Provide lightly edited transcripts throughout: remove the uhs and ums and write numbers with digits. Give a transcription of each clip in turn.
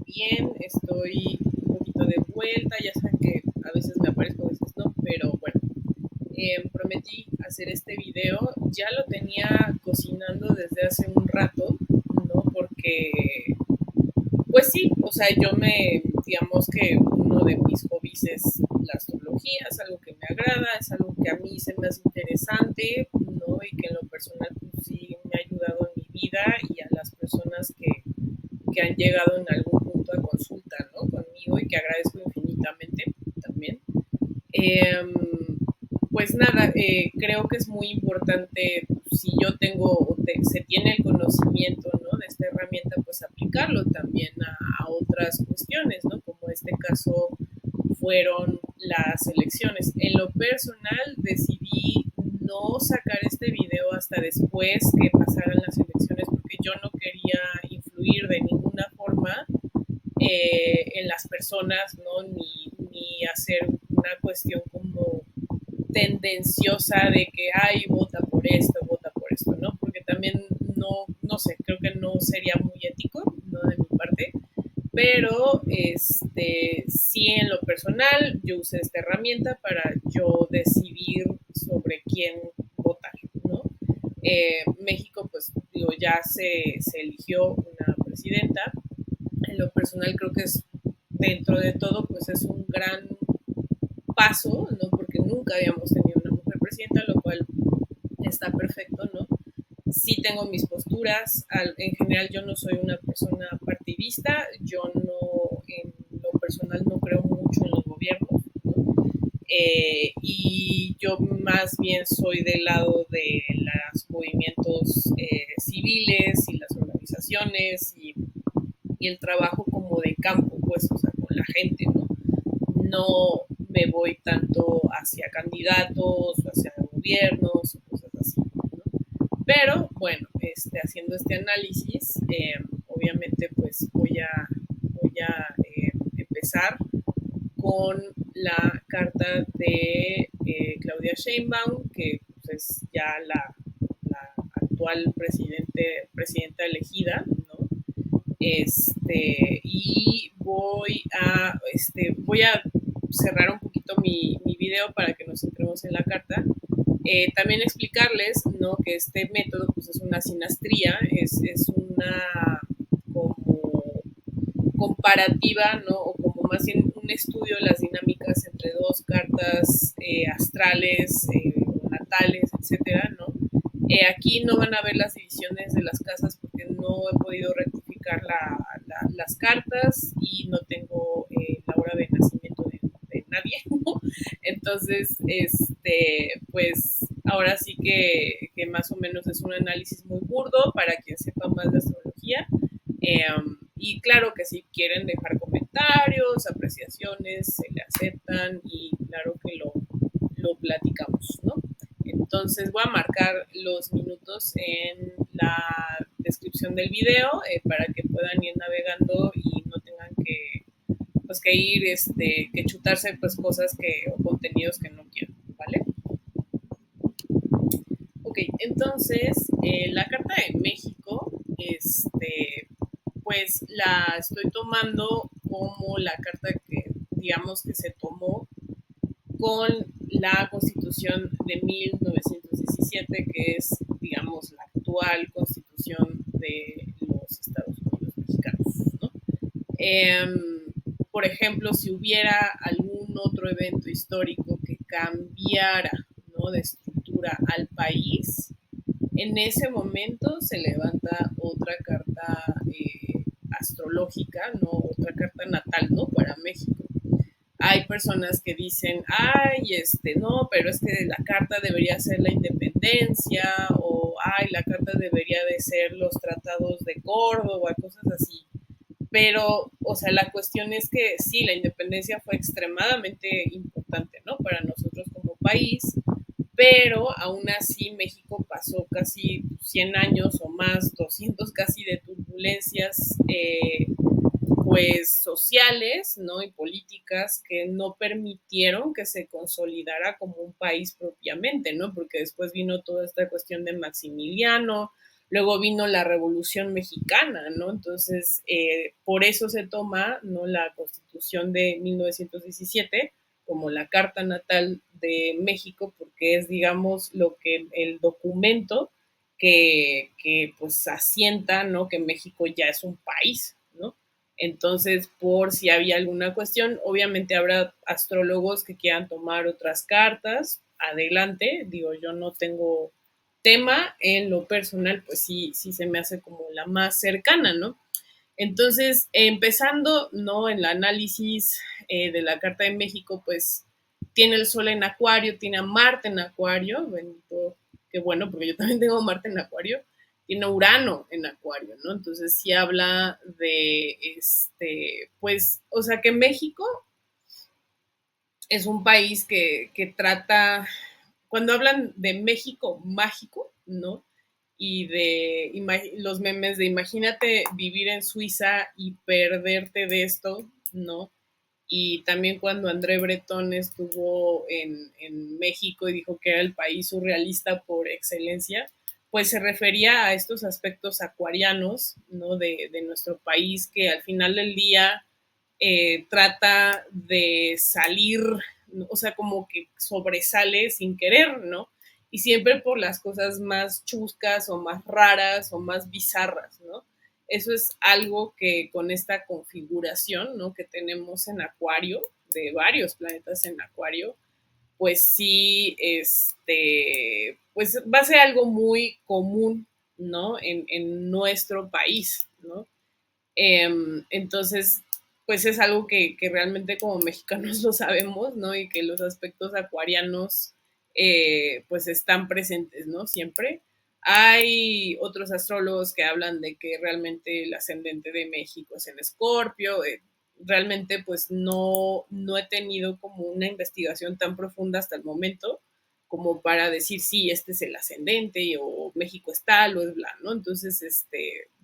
bien, estoy un poquito de vuelta, ya saben que a veces me aparezco, a veces no, pero bueno, prometí hacer este video, ya lo tenía cocinando desde hace un rato, ¿no? Porque, pues sí, o sea, digamos que uno de mis hobbies es la astrología, es algo que me agrada, es algo que a mí se me hace interesante, ¿no? Y que en lo personal, pues sí, me ha ayudado en mi vida y a las personas que han llegado en algún punto a consulta, ¿no? Conmigo y que agradezco infinitamente también. Eh, pues nada, creo que es muy importante, si yo se tiene el conocimiento, ¿no? De esta herramienta, pues aplicarlo también a otras cuestiones, ¿no? Como este caso fueron las elecciones. En lo personal decidí no sacar este video hasta después que pasaran las elecciones porque yo no quería influir de ninguna forma en las personas, ¿no? Ni hacer una cuestión como tendenciosa de que, ay, vota por esto, ¿no? Porque también no sé, creo que no sería muy ético, ¿no? De mi parte, pero sí en lo personal yo usé esta herramienta para yo decidir sobre quién votar, ¿no? México, pues digo, ya se eligió una presidenta, en lo personal creo que es dentro de todo pues es un gran paso, ¿no? Porque nunca habíamos tenido una mujer presidenta, lo cual está perfecto, ¿no? Sí tengo mis posturas, en general yo no soy una persona partidista, yo no, en lo personal no creo mucho en los gobiernos, ¿no? Y yo más bien soy del lado de los movimientos civiles y las organizaciones y el trabajo como de campo, pues, o sea, con la gente, ¿no? No me voy tanto hacia candidatos, hacia gobiernos, o cosas así, ¿no? Pero bueno, haciendo este análisis, obviamente pues voy a empezar con la carta de Claudia Sheinbaum, que pues, es ya la actual presidenta elegida, ¿no? Y voy a cerrar un poquito mi video para que nos centremos en la carta. También explicarles, ¿no? Que este método pues, es una sinastría, es una como comparativa, ¿no? O como más bien un estudio de las dinámicas entre dos cartas astrales, natales, etcétera, ¿no? Aquí no van a ver las divisiones de las casas porque no he podido rectificar las cartas y no tengo la hora de nacimiento de nadie, ¿no? Entonces, pues ahora sí que más o menos es un análisis muy burdo para quien sepa más de astrología. Y claro que si quieren dejar comentarios, apreciaciones, se le aceptan y claro que lo platicamos, ¿no? Entonces voy a marcar los minutos en la descripción del video para que puedan ir navegando y no tengan pues, que ir, que chutarse pues cosas o contenidos que no quieren, ¿vale? Ok, entonces la Carta de México, pues la estoy tomando como la carta que digamos que se tomó con la Constitución de 1917, que es, digamos, la actual Constitución de los Estados Unidos mexicanos, ¿no? Eh, por ejemplo, si hubiera algún otro evento histórico que cambiara, ¿no? De estructura al país, en ese momento se levanta otra carta astrológica, ¿no? Otra carta natal, ¿no? Para México. Hay personas que dicen, ay, no, pero es que la carta debería ser la independencia, o ay, la carta debería de ser los tratados de Córdoba, cosas así. Pero, o sea, la cuestión es que sí, la independencia fue extremadamente importante, ¿no? Para nosotros como país, pero aún así México pasó casi 100 años o más, 200 casi de turbulencias pues sociales, ¿no? Y políticas que no permitieron que se consolidara como un país propiamente, ¿no? Porque después vino toda esta cuestión de Maximiliano, Luego vino la Revolución Mexicana, ¿no? Entonces, por eso se toma, ¿no?, la Constitución de 1917 como la carta natal de México, porque es, digamos, lo que el documento que pues asienta, ¿no?, que México ya es un país, ¿no? Entonces, por si había alguna cuestión, obviamente habrá astrólogos que quieran tomar otras cartas, adelante, digo, yo no tengo tema, en lo personal, pues sí, sí se me hace como la más cercana, ¿no? Entonces, empezando, ¿no?, en el análisis de la Carta de México, pues tiene el Sol en Acuario, tiene a Marte en Acuario, bendito, qué bueno, porque yo también tengo Marte en Acuario, tiene Urano en Acuario, ¿no? Entonces sí habla de, pues, o sea, que México es un país que trata, cuando hablan de México mágico, ¿no? Y de los memes de imagínate vivir en Suiza y perderte de esto, ¿no? Y también cuando André Breton estuvo en México y dijo que era el país surrealista por excelencia, pues se refería a estos aspectos acuarianos, ¿no?, de nuestro país, que al final del día trata de salir, ¿no?, o sea, como que sobresale sin querer, ¿no? Y siempre por las cosas más chuscas o más raras o más bizarras, ¿no? Eso es algo que con esta configuración, ¿no?, que tenemos en Acuario, de varios planetas en Acuario, pues sí, pues va a ser algo muy común, ¿no?, en nuestro país, ¿no? Entonces, pues es algo que realmente como mexicanos lo sabemos, ¿no? Y que los aspectos acuarianos, pues están presentes, ¿no? Siempre. Hay otros astrólogos que hablan de que realmente el ascendente de México es en Escorpio. Realmente, pues no he tenido como una investigación tan profunda hasta el momento como para decir, sí, este es el ascendente o México es tal o es bla, ¿no? Entonces,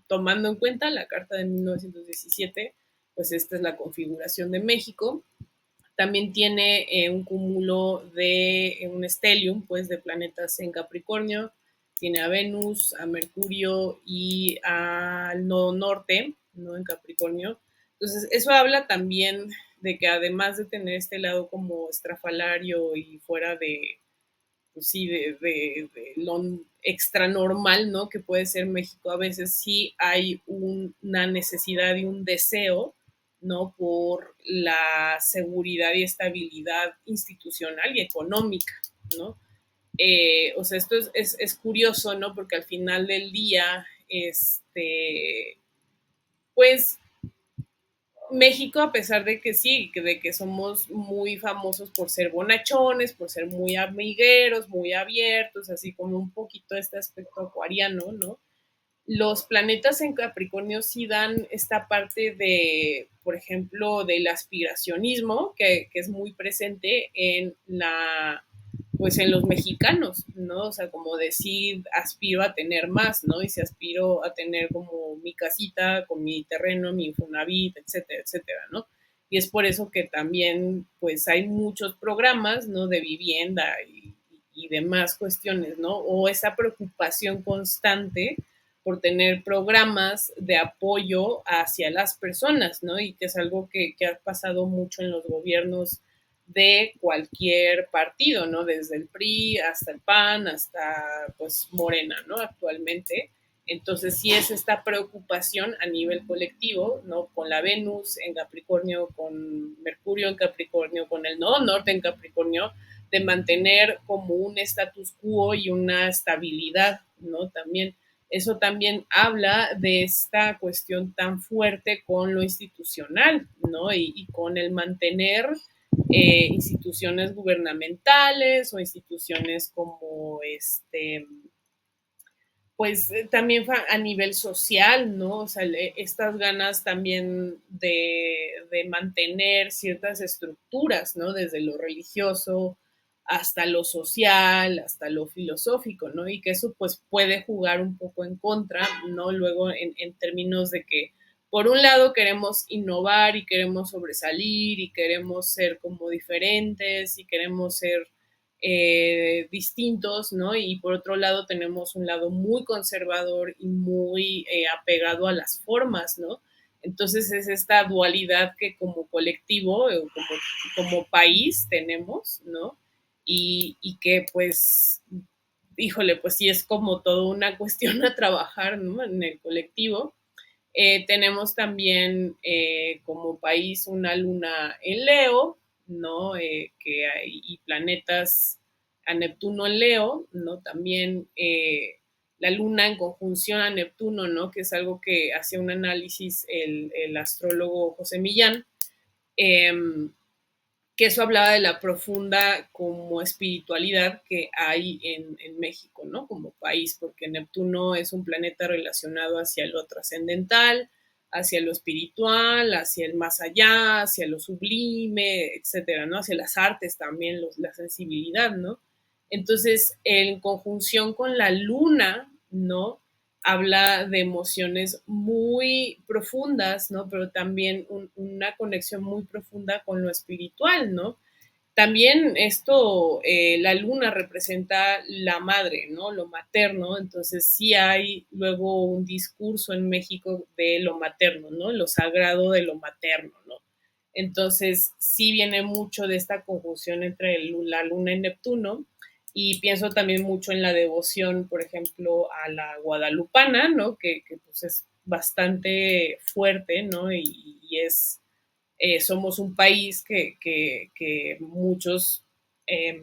tomando en cuenta la Carta de 1917, pues esta es la configuración de México. También tiene un cúmulo de un stellium, pues, de planetas en Capricornio. Tiene a Venus, a Mercurio y al nodo norte, ¿no?, en Capricornio. Entonces, eso habla también de que además de tener este lado como estrafalario y fuera de, pues sí, de lo extra normal, ¿no?, que puede ser México, a veces sí hay una necesidad y un deseo, ¿no?, por la seguridad y estabilidad institucional y económica, ¿no? O sea, esto es curioso, ¿no? Porque al final del día, pues México, a pesar de que sí, de que somos muy famosos por ser bonachones, por ser muy amigueros, muy abiertos, así como un poquito este aspecto acuariano, ¿no? Los planetas en Capricornio sí dan esta parte de, por ejemplo, del aspiracionismo, que es muy presente pues en los mexicanos, ¿no? O sea, como decir, aspiro a tener más, ¿no? Y si aspiro a tener como mi casita con mi terreno, mi Infonavit, etcétera, etcétera, ¿no? Y es por eso que también, pues, hay muchos programas, ¿no?, de vivienda y demás cuestiones, ¿no? O esa preocupación constante por tener programas de apoyo hacia las personas, ¿no? Y que es algo que ha pasado mucho en los gobiernos de cualquier partido, ¿no? Desde el PRI hasta el PAN, hasta pues Morena, ¿no? Actualmente. Entonces sí es esta preocupación a nivel colectivo, ¿no? Con la Venus en Capricornio, con Mercurio en Capricornio, con el nodo norte en Capricornio, de mantener como un status quo y una estabilidad, ¿no? También eso también habla de esta cuestión tan fuerte con lo institucional, ¿no? Y con el mantener instituciones gubernamentales o instituciones como pues también a nivel social, ¿no? O sea, estas ganas también de mantener ciertas estructuras, ¿no? Desde lo religioso hasta lo social, hasta lo filosófico, ¿no? Y que eso pues puede jugar un poco en contra, ¿no? Luego en términos de que por un lado queremos innovar y queremos sobresalir y queremos ser como diferentes y queremos ser distintos, ¿no? Y por otro lado tenemos un lado muy conservador y muy apegado a las formas, ¿no? Entonces es esta dualidad que como colectivo, como país tenemos, ¿no? Y que pues, híjole, pues sí es como toda una cuestión a trabajar, ¿no? En el colectivo. Tenemos también como país una luna en Leo, ¿no? Que hay, y planetas a Neptuno en Leo, ¿no? También la luna en conjunción a Neptuno, ¿no? Que es algo que hacía un análisis el astrólogo José Millán. Eh, que eso hablaba de la profunda como espiritualidad que hay en México, ¿no? Como país, porque Neptuno es un planeta relacionado hacia lo trascendental, hacia lo espiritual, hacia el más allá, hacia lo sublime, etcétera, ¿no? Hacia las artes también, la sensibilidad, ¿no? Entonces, en conjunción con la luna, ¿no? Habla de emociones muy profundas, ¿no? Pero también una conexión muy profunda con lo espiritual, ¿no? También esto, la luna representa la madre, ¿no? Lo materno, entonces sí hay luego un discurso en México de lo materno, ¿no? Lo sagrado de lo materno, ¿no? Entonces sí viene mucho de esta conjunción entre la luna y Neptuno, y pienso también mucho en la devoción, por ejemplo, a la guadalupana, ¿no? Que pues es bastante fuerte, ¿no? Y es somos un país que muchos eh,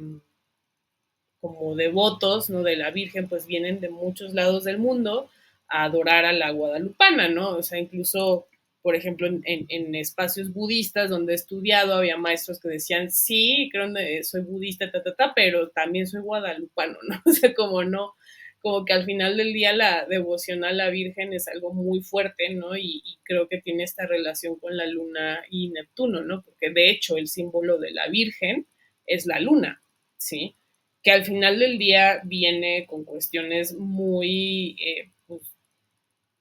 como devotos, ¿no? De la Virgen, pues vienen de muchos lados del mundo a adorar a la guadalupana, ¿no? O sea, incluso, por ejemplo, en espacios budistas donde he estudiado, había maestros que decían, sí, creo que soy budista, pero también soy guadalupano, ¿no? O sea, como no, como que al final del día la devoción a la Virgen es algo muy fuerte, ¿no? Y creo que tiene esta relación con la luna y Neptuno, ¿no? Porque de hecho el símbolo de la Virgen es la luna, ¿sí? Que al final del día viene con cuestiones muy pues,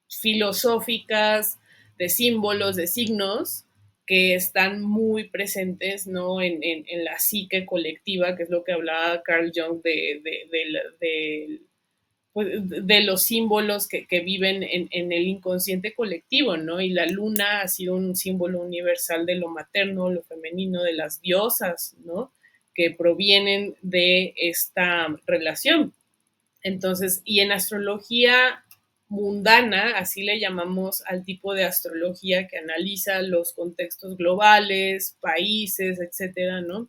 filosóficas, de símbolos, de signos, que están muy presentes, ¿no? En la psique colectiva, que es lo que hablaba Carl Jung pues, de los símbolos que viven en el inconsciente colectivo, ¿no? Y la luna ha sido un símbolo universal de lo materno, lo femenino, de las diosas, ¿no? Que provienen de esta relación. Entonces, y en astrología mundana, así le llamamos al tipo de astrología que analiza los contextos globales, países, etcétera, ¿no?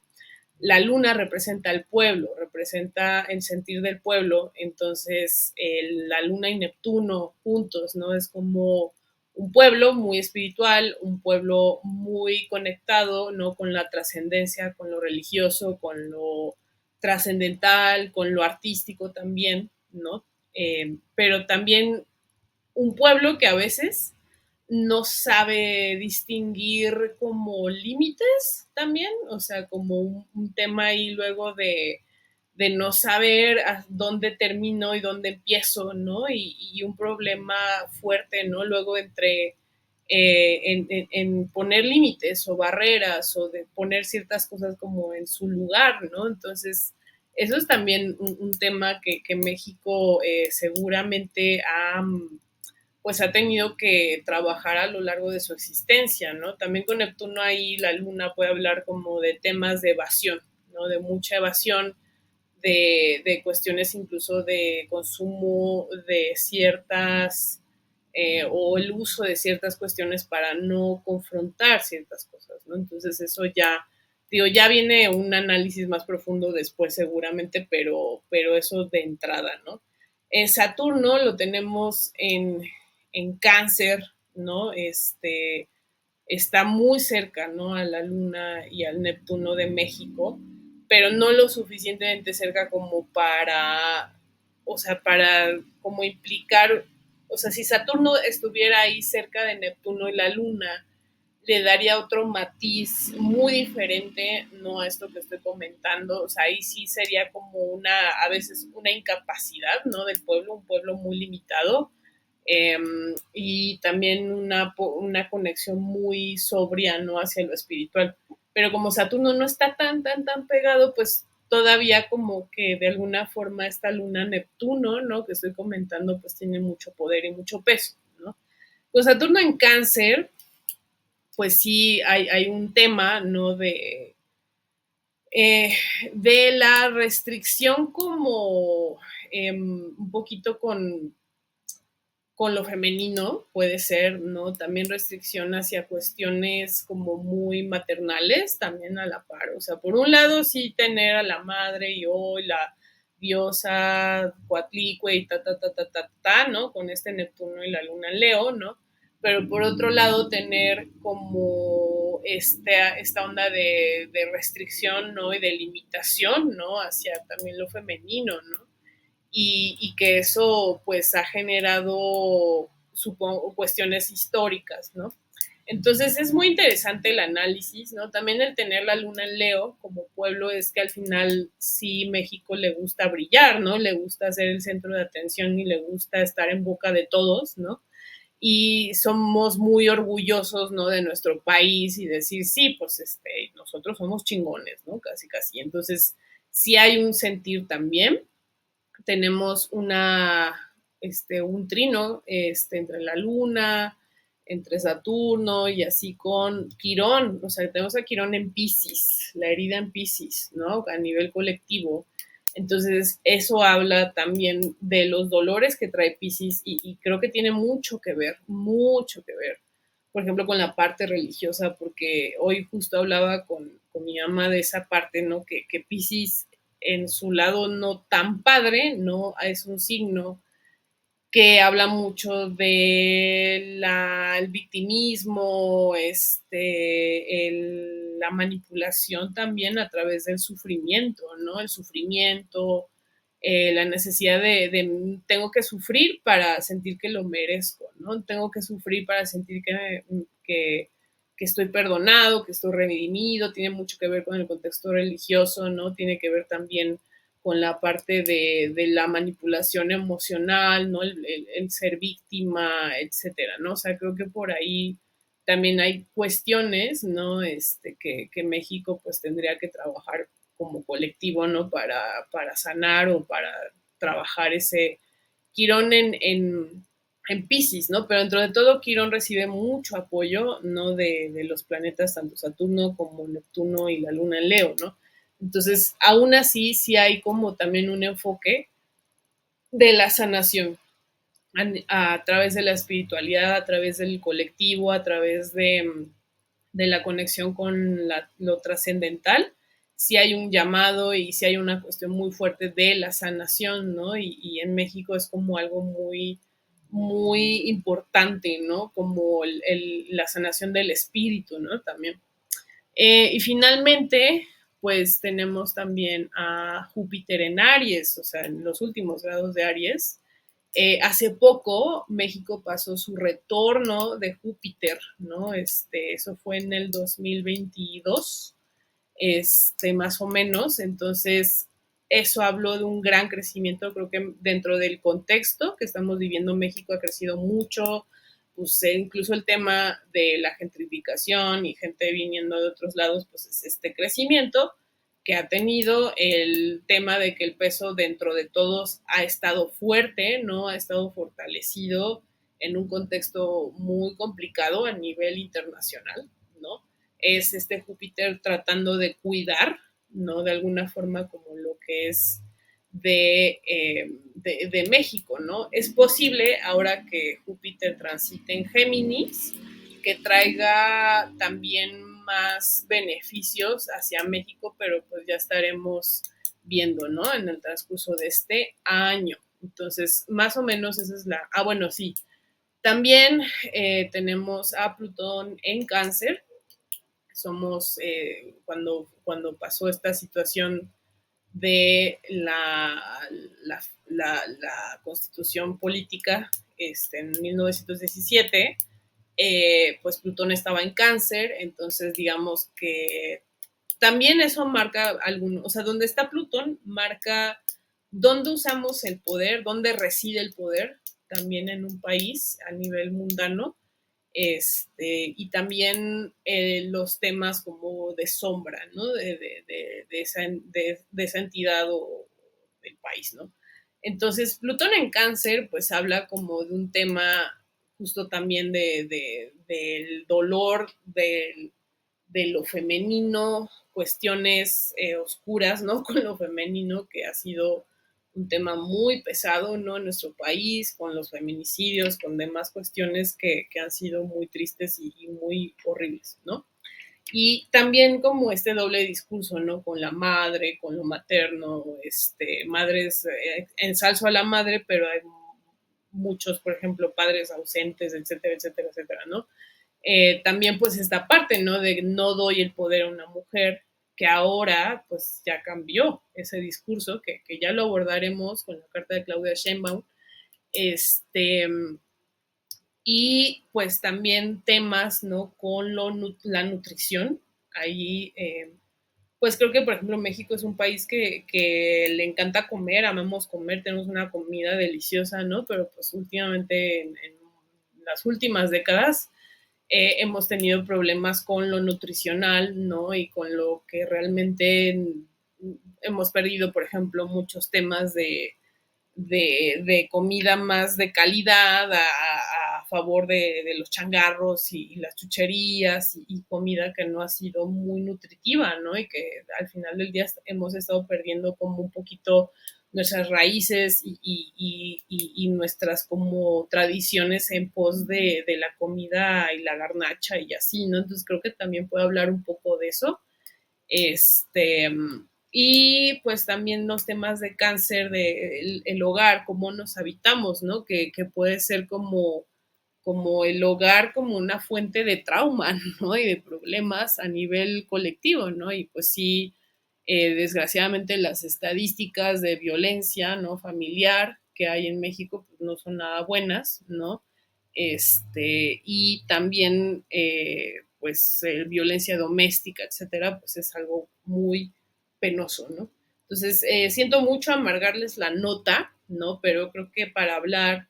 La luna representa al pueblo, representa el sentir del pueblo, entonces la luna y Neptuno juntos, ¿no? Es como un pueblo muy espiritual, un pueblo muy conectado, ¿no? Con la trascendencia, con lo religioso, con lo trascendental, con lo artístico también, ¿no? Pero también un pueblo que a veces no sabe distinguir como límites también, o sea, como un tema ahí luego de no saber a dónde termino y dónde empiezo, ¿no? Y un problema fuerte, ¿no? Luego entre en poner límites o barreras o de poner ciertas cosas como en su lugar, ¿no? Entonces, eso es también un tema que México seguramente pues ha tenido que trabajar a lo largo de su existencia, ¿no? También con Neptuno ahí la luna puede hablar como de temas de evasión, ¿no? De mucha evasión, de cuestiones incluso de consumo de ciertas o el uso de ciertas cuestiones para no confrontar ciertas cosas, ¿no? Entonces eso ya, digo, ya viene un análisis más profundo después seguramente, pero eso de entrada, ¿no? Saturno lo tenemos en cáncer, ¿no? Está muy cerca, ¿no? A la Luna y al Neptuno de México, pero no lo suficientemente cerca como para, o sea, para como implicar, o sea, si Saturno estuviera ahí cerca de Neptuno y la Luna, le daría otro matiz muy diferente, no a esto que estoy comentando, o sea, ahí sí sería como a veces una incapacidad, ¿no? Del pueblo, un pueblo muy limitado, eh, y también una conexión muy sobria, ¿no? Hacia lo espiritual. Pero como Saturno no está tan pegado, pues todavía como que de alguna forma esta luna Neptuno, ¿no? Que estoy comentando, pues tiene mucho poder y mucho peso, ¿no? Pues Saturno en Cáncer, pues sí hay un tema, ¿no? Eh, de la restricción como un poquito con lo femenino, puede ser, ¿no? También restricción hacia cuestiones como muy maternales, también a la par. O sea, por un lado sí tener a la madre y hoy la diosa Coatlicue y ¿no? Con este Neptuno y la luna en Leo, ¿no? Pero por otro lado tener como esta onda de restricción, ¿no? Y de limitación, ¿no? Hacia también lo femenino, ¿no? Y que eso pues ha generado, supongo, cuestiones históricas, ¿no? Entonces es muy interesante el análisis, ¿no? También el tener la luna en Leo como pueblo es que al final sí México le gusta brillar, ¿no? Le gusta ser el centro de atención y le gusta estar en boca de todos, ¿no? Y somos muy orgullosos, ¿no? De nuestro país y decir, sí, pues nosotros somos chingones, ¿no? Casi, casi. Entonces, sí hay un sentir también. Tenemos un trino entre la luna, entre Saturno y así con Quirón, o sea, tenemos a Quirón en Piscis, la herida en Piscis, ¿no? A nivel colectivo. Entonces, eso habla también de los dolores que trae Piscis y creo que tiene mucho que ver, por ejemplo, con la parte religiosa, porque hoy justo hablaba con mi mamá de esa parte, ¿no? Que Piscis en su lado no tan padre, ¿no? Es un signo que habla mucho de el victimismo, la manipulación también a través del sufrimiento, ¿no? El sufrimiento, la necesidad de tengo que sufrir para sentir que lo merezco, ¿no? Tengo que sufrir para sentir que estoy perdonado, que estoy redimido, tiene mucho que ver con el contexto religioso, ¿no? Tiene que ver también con la parte de la manipulación emocional, ¿no? El ser víctima, etcétera, ¿no? O sea, creo que por ahí también hay cuestiones, ¿no? Que México pues tendría que trabajar como colectivo, ¿no? Para sanar o para trabajar ese Quirón en Pisces, ¿no? Pero dentro de todo, Quirón recibe mucho apoyo, ¿no? De los planetas, tanto Saturno como Neptuno y la Luna en Leo, ¿no? Entonces, aún así, sí hay como también un enfoque de la sanación a través de la espiritualidad, a través del colectivo, a través de la conexión con lo trascendental, sí hay un llamado y sí hay una cuestión muy fuerte de la sanación, ¿no? Y en México es como algo muy, muy importante, ¿no? Como la sanación del espíritu, ¿no? También. Y finalmente, pues tenemos también a Júpiter en Aries, o sea, en los últimos grados de Aries. Hace poco México pasó su retorno de Júpiter, ¿no? Eso fue en el 2022, más o menos. Entonces, eso habló de un gran crecimiento. Creo que dentro del contexto que estamos viviendo, México ha crecido mucho. Pues, incluso el tema de la gentrificación y gente viniendo de otros lados, pues es este crecimiento que ha tenido, el tema de que el peso dentro de todos ha estado fuerte, ¿no? Ha estado fortalecido en un contexto muy complicado a nivel internacional, ¿no? Es Júpiter tratando de cuidar, ¿no? De alguna forma como lo que es de México, ¿no? Es posible ahora que Júpiter transite en Géminis, que traiga también más beneficios hacia México, pero pues ya estaremos viendo, ¿no? En el transcurso de este año. Entonces, más o menos esa es la... Ah, bueno, sí. También tenemos a Plutón en Cáncer. Somos, cuando pasó esta situación de la constitución política en 1917, pues Plutón estaba en Cáncer, entonces digamos que también eso marca o sea, donde está Plutón marca dónde usamos el poder, dónde reside el poder también en un país a nivel mundano y también los temas como de sombra, ¿no? De esa entidad o del país, ¿no? Entonces, Plutón en Cáncer, pues habla como de un tema justo también del dolor, de lo femenino, cuestiones oscuras, ¿no? Con lo femenino, que ha sido un tema muy pesado, ¿no? En nuestro país, con los feminicidios, con demás cuestiones que han sido muy tristes y muy horribles, ¿no? Y también como este doble discurso, ¿no? Con la madre, con lo materno, madres, ensalzo a la madre, pero hay muchos, por ejemplo, padres ausentes, etcétera, etcétera, etcétera, ¿no? También pues esta parte, ¿no? De no doy el poder a una mujer, que ahora pues ya cambió ese discurso, que ya lo abordaremos con la carta de Claudia Sheinbaum, este, y pues también temas, ¿no? Con la nutrición, ahí pues creo que, por ejemplo, México es un país que le encanta comer, amamos comer, tenemos una comida deliciosa, ¿no? Pero pues últimamente, en las últimas décadas, hemos tenido problemas con lo nutricional, ¿no? Y con lo que realmente hemos perdido, por ejemplo, muchos temas de comida más de calidad a favor de los changarros y las chucherías y comida que no ha sido muy nutritiva, ¿no? Y que al final del día hemos estado perdiendo como un poquito nuestras raíces y nuestras como tradiciones en pos de la comida y la garnacha y así, ¿no? Entonces creo que también puedo hablar un poco de eso. Este, y pues también los temas de cáncer, de el hogar, cómo nos habitamos, ¿no? Que puede ser como el hogar como una fuente de trauma, ¿no? Y de problemas a nivel colectivo, ¿no? Y pues sí, desgraciadamente las estadísticas de violencia, ¿no? Familiar que hay en México pues no son nada buenas, ¿no? Y también pues violencia doméstica, etcétera, pues es algo muy penoso, ¿no? Entonces, siento mucho amargarles la nota, ¿no? Pero creo que para hablar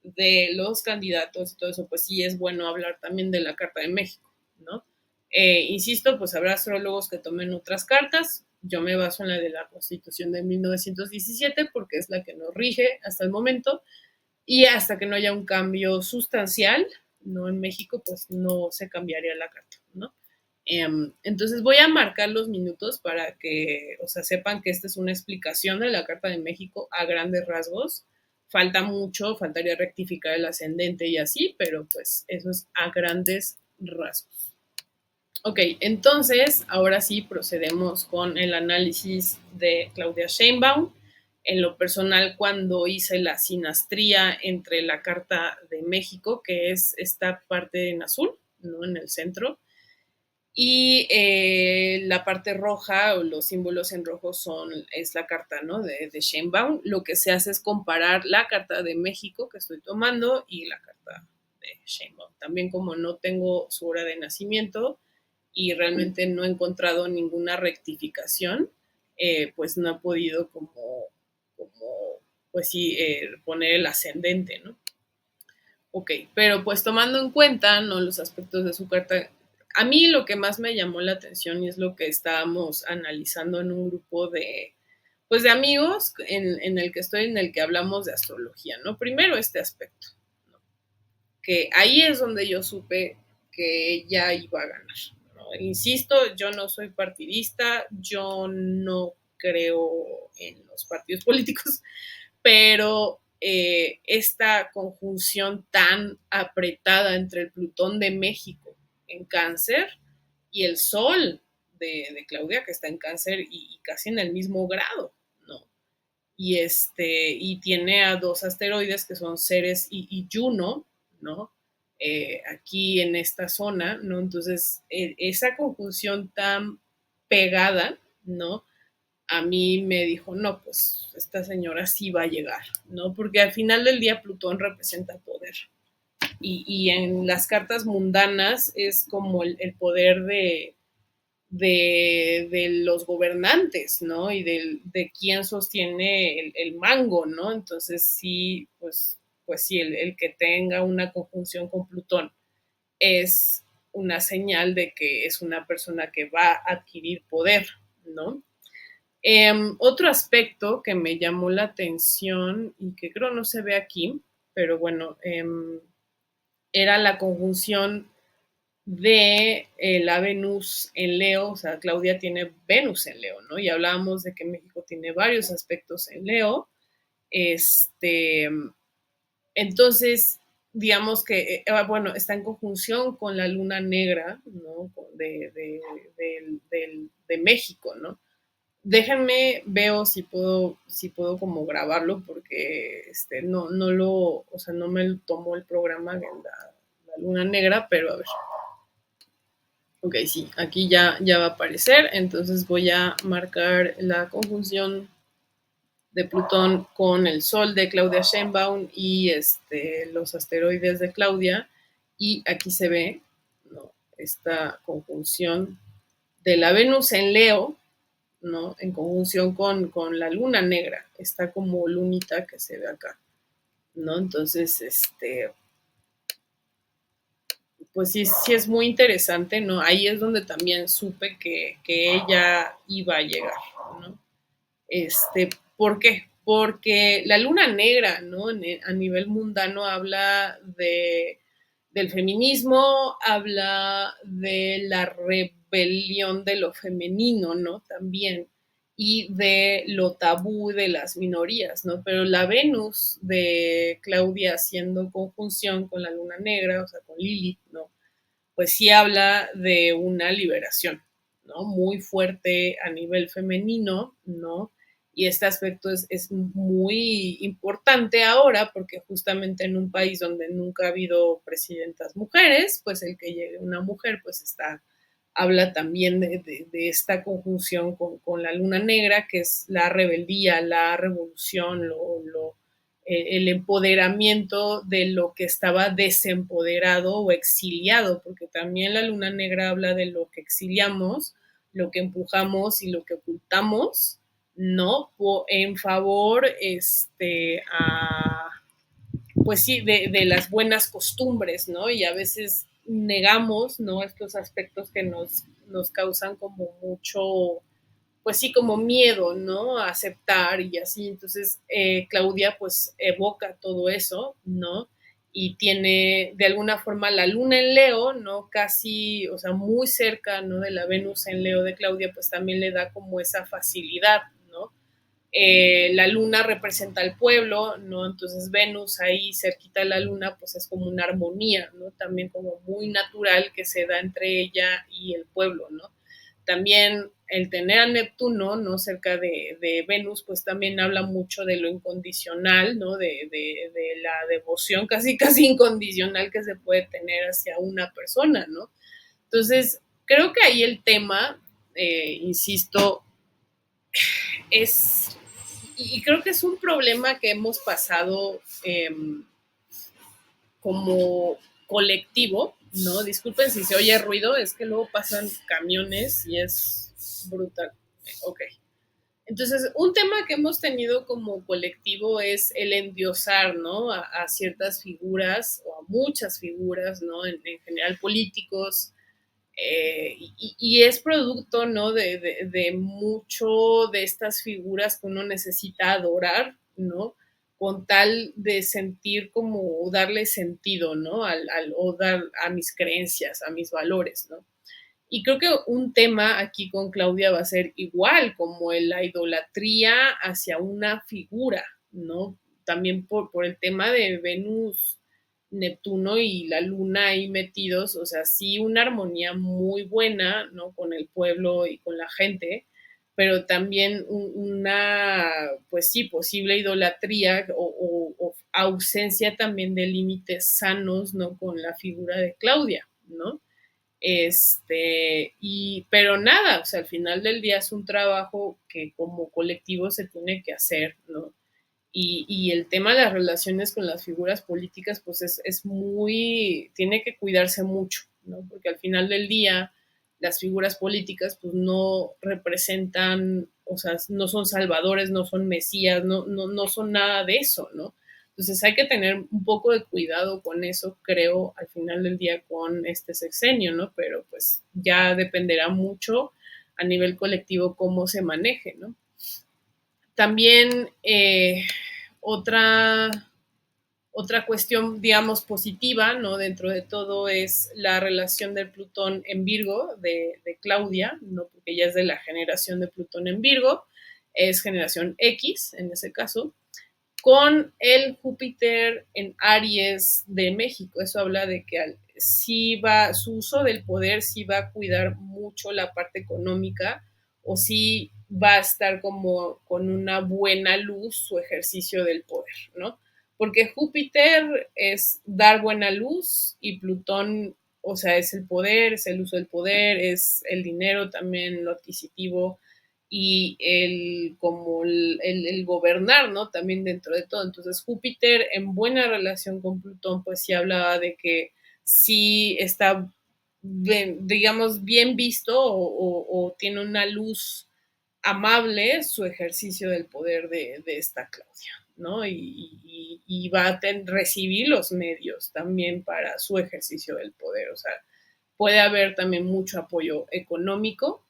de los candidatos y todo eso, pues sí es bueno hablar también de la Carta de México, ¿no? Insisto, pues habrá astrólogos que tomen otras cartas. Yo me baso en la de la Constitución de 1917 porque es la que nos rige hasta el momento y hasta que no haya un cambio sustancial, ¿no? En México, pues no se cambiaría la carta, ¿no? Entonces voy a marcar los minutos para que, o sea, sepan que esta es una explicación de la Carta de México a grandes rasgos. Falta mucho, faltaría rectificar el ascendente y así, pero pues eso es a grandes rasgos. Ok, entonces ahora sí procedemos con el análisis de Claudia Sheinbaum. En lo personal, cuando hice la sinastría entre la Carta de México, que es esta parte en azul, ¿no? En el centro, y la parte roja o los símbolos en rojo es la carta, ¿no? De Sheinbaum. Lo que se hace es comparar la carta de México que estoy tomando y la carta de Sheinbaum. También como no tengo su hora de nacimiento y realmente no he encontrado ninguna rectificación, pues no he podido como pues sí, poner el ascendente, ¿no? Ok, pero pues tomando en cuenta, ¿no? Los aspectos de su carta, a mí lo que más me llamó la atención y es lo que estábamos analizando en un grupo pues de amigos en el que estoy, en el que hablamos de astrología, ¿no? Primero este aspecto, ¿no? Que ahí es donde yo supe que ella iba a ganar, ¿no? Insisto, yo no soy partidista, yo no creo en los partidos políticos, pero esta conjunción tan apretada entre el Plutón de México en Cáncer y el Sol de Claudia, que está en Cáncer y casi en el mismo grado, ¿no? Y tiene a dos asteroides que son Ceres y Juno, ¿no? Aquí en esta zona, ¿no? Entonces, esa conjunción tan pegada, ¿no? A mí me dijo, no, pues esta señora sí va a llegar, ¿no? Porque al final del día Plutón representa poder. Y en las cartas mundanas es como el poder de los gobernantes, ¿no? Y de quién sostiene el mango, ¿no? Entonces sí, pues sí, el que tenga una conjunción con Plutón es una señal de que es una persona que va a adquirir poder, ¿no? Otro aspecto que me llamó la atención y que creo no se ve aquí, pero bueno, era la conjunción de la Venus en Leo, o sea, Claudia tiene Venus en Leo, ¿no? Y hablábamos de que México tiene varios aspectos en Leo. Este, entonces, digamos que, bueno, está en conjunción con la luna negra, ¿no? De México, ¿no? Déjenme, veo si puedo como grabarlo, porque no lo, o sea, no me tomó el programa de la luna negra, pero a ver. Ok, sí, aquí ya va a aparecer, entonces voy a marcar la conjunción de Plutón con el Sol de Claudia Sheinbaum y los asteroides de Claudia, y aquí se ve, ¿no?, esta conjunción de la Venus en Leo, ¿no?, en conjunción con la luna negra, está como lunita que se ve acá, ¿no? Entonces, pues sí, sí es muy interesante, ¿no? Ahí es donde también supe que ella iba a llegar, ¿no? ¿Por qué? Porque la luna negra, ¿no? A nivel mundano habla del feminismo, habla de la rebelión de lo femenino, ¿no? También, y de lo tabú de las minorías, ¿no? Pero la Venus de Claudia haciendo conjunción con la luna negra, o sea, con Lilith, ¿no?, pues sí habla de una liberación, ¿no? Muy fuerte a nivel femenino, ¿no? Y este aspecto es muy importante ahora porque justamente en un país donde nunca ha habido presidentas mujeres, pues el que llegue una mujer, pues habla también de esta conjunción con la luna negra, que es la rebeldía, la revolución, el empoderamiento de lo que estaba desempoderado o exiliado, porque también la luna negra habla de lo que exiliamos, lo que empujamos y lo que ocultamos, ¿no? En favor, pues sí, de las buenas costumbres, ¿no? Y a veces negamos, ¿no?, estos aspectos que nos causan como mucho, pues sí, como miedo, ¿no?, a aceptar y así. Entonces, Claudia pues evoca todo eso, ¿no? Y tiene de alguna forma la luna en Leo, ¿no? Casi, o sea, muy cerca, ¿no?, de la Venus en Leo de Claudia, pues también le da como esa facilidad, ¿no? La luna representa al pueblo, ¿no? Entonces Venus ahí cerquita de la luna, pues es como una armonía, ¿no? También como muy natural que se da entre ella y el pueblo, ¿no? También el tener a Neptuno, ¿no?, cerca de Venus, pues también habla mucho de lo incondicional, ¿no? De la devoción casi, casi incondicional que se puede tener hacia una persona, ¿no? Entonces, creo que ahí el tema, insisto, es, y creo que es un problema que hemos pasado como colectivo, ¿no? Disculpen si se oye ruido, es que luego pasan camiones y es brutal. Ok. Entonces, un tema que hemos tenido como colectivo es el endiosar, ¿no?, a ciertas figuras o a muchas figuras, ¿no?, en general políticos, y es producto, ¿no?, de mucho de estas figuras que uno necesita adorar, ¿no?, con tal de sentir como darle sentido, ¿no?, o dar a mis creencias, a mis valores, ¿no? Y creo que un tema aquí con Claudia va a ser igual, como la idolatría hacia una figura, ¿no? También por el tema de Venus, Neptuno y la luna ahí metidos, o sea, sí una armonía muy buena, ¿no?, con el pueblo y con la gente, pero también una, pues sí, posible idolatría o ausencia también de límites sanos, ¿no?, con la figura de Claudia, ¿no? Pero nada, o sea, al final del día es un trabajo que como colectivo se tiene que hacer, ¿no? Y el tema de las relaciones con las figuras políticas, pues es muy, tiene que cuidarse mucho, ¿no? Porque al final del día las figuras políticas pues no representan, o sea, no son salvadores, no son mesías, no son nada de eso, ¿no? Entonces hay que tener un poco de cuidado con eso, creo, al final del día con este sexenio, ¿no? Pero pues ya dependerá mucho a nivel colectivo cómo se maneje, ¿no? También otra, otra cuestión, digamos, positiva, ¿no? Dentro de todo es la relación del Plutón en Virgo de Claudia, ¿no? Porque ella es de la generación de Plutón en Virgo, es generación X en ese caso, con el Júpiter en Aries de México. Eso habla de que sí va, su uso del poder sí va a cuidar mucho la parte económica o sí va a estar como con una buena luz su ejercicio del poder, ¿no? Porque Júpiter es dar buena luz y Plutón, o sea, es el poder, es el uso del poder, es el dinero también, lo adquisitivo, y el gobernar, ¿no? También dentro de todo. Entonces Júpiter en buena relación con Plutón, pues sí hablaba de que sí está, bien, digamos, bien visto o tiene una luz amable su ejercicio del poder de esta Claudia, ¿no? Y va a recibir los medios también para su ejercicio del poder. O sea, puede haber también mucho apoyo económico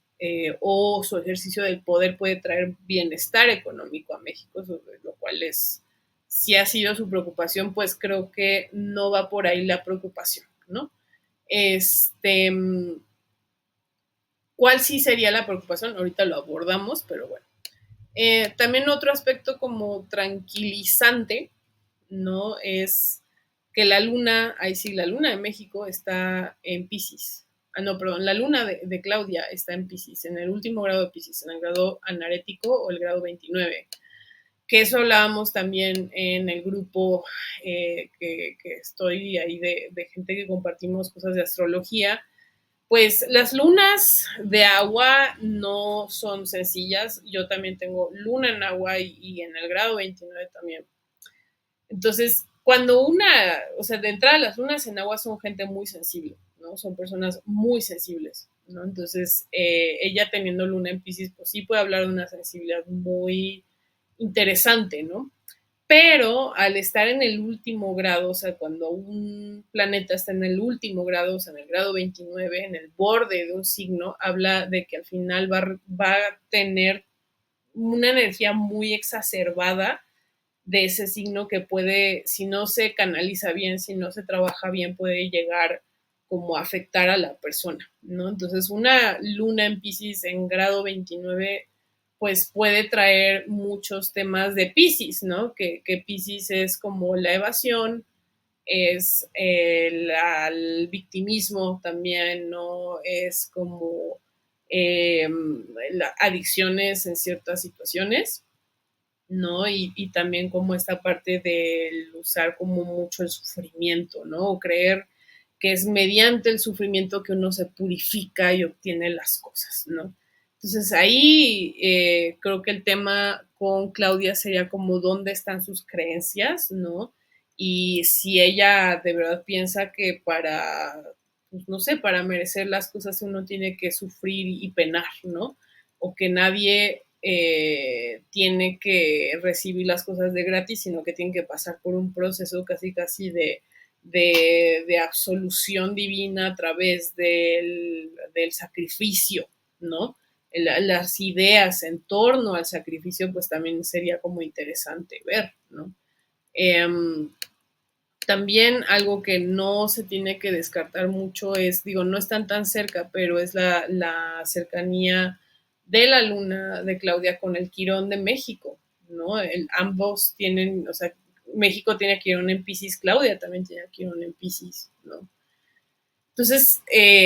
o su ejercicio del poder puede traer bienestar económico a México, sobre lo cual es, si ha sido su preocupación, pues creo que no va por ahí la preocupación, ¿no? Este, ¿Cuál sí sería la preocupación? Ahorita lo abordamos, pero bueno. También otro aspecto como tranquilizante, ¿no? Es que la luna, ahí sí, la luna de México está en Pisces. Ah, no, perdón, la luna de Claudia está en Pisces, en el último grado de Pisces, en el grado anarético o el grado 29. Que eso hablábamos también en el grupo que estoy ahí de gente que compartimos cosas de astrología. Pues las lunas de agua no son sencillas. Yo también tengo luna en agua y en el grado 29 también. Entonces, cuando o sea, de entrada las lunas en agua son gente muy sensible, ¿no? Son personas muy sensibles, ¿no? Entonces, ella teniendo luna en Pisces, pues sí puede hablar de una sensibilidad muy interesante, ¿no? Pero al estar en el último grado, o sea, cuando un planeta está en el último grado, o sea, en el grado 29, en el borde de un signo, habla de que al final va a tener una energía muy exacerbada de ese signo que puede, si no se canaliza bien, si no se trabaja bien, puede llegar como a afectar a la persona, ¿no? Entonces, una luna en Pisces en grado 29 pues puede traer muchos temas de Pisces, ¿no? Que Pisces es como la evasión, es el victimismo también, ¿no? Es como eh, adicciones en ciertas situaciones, ¿no? Y también como esta parte del usar como mucho el sufrimiento, ¿no? O creer que es mediante el sufrimiento que uno se purifica y obtiene las cosas, ¿no? Entonces ahí creo que el tema con Claudia sería como dónde están sus creencias, ¿no? Y si ella de verdad piensa que para, pues no sé, para merecer las cosas uno tiene que sufrir y penar, ¿no? O que nadie tiene que recibir las cosas de gratis, sino que tiene que pasar por un proceso casi casi de absolución divina a través del sacrificio, ¿no? Las ideas en torno al sacrificio, pues también sería como interesante ver, ¿no? Eh, También algo que no se tiene que descartar mucho es, digo, no están tan cerca, pero es la cercanía de la luna de Claudia con el Quirón de México, ¿no? Ambos tienen, o sea, México tiene Quirón en Pisces, Claudia también tiene Quirón en Pisces, ¿no? Entonces,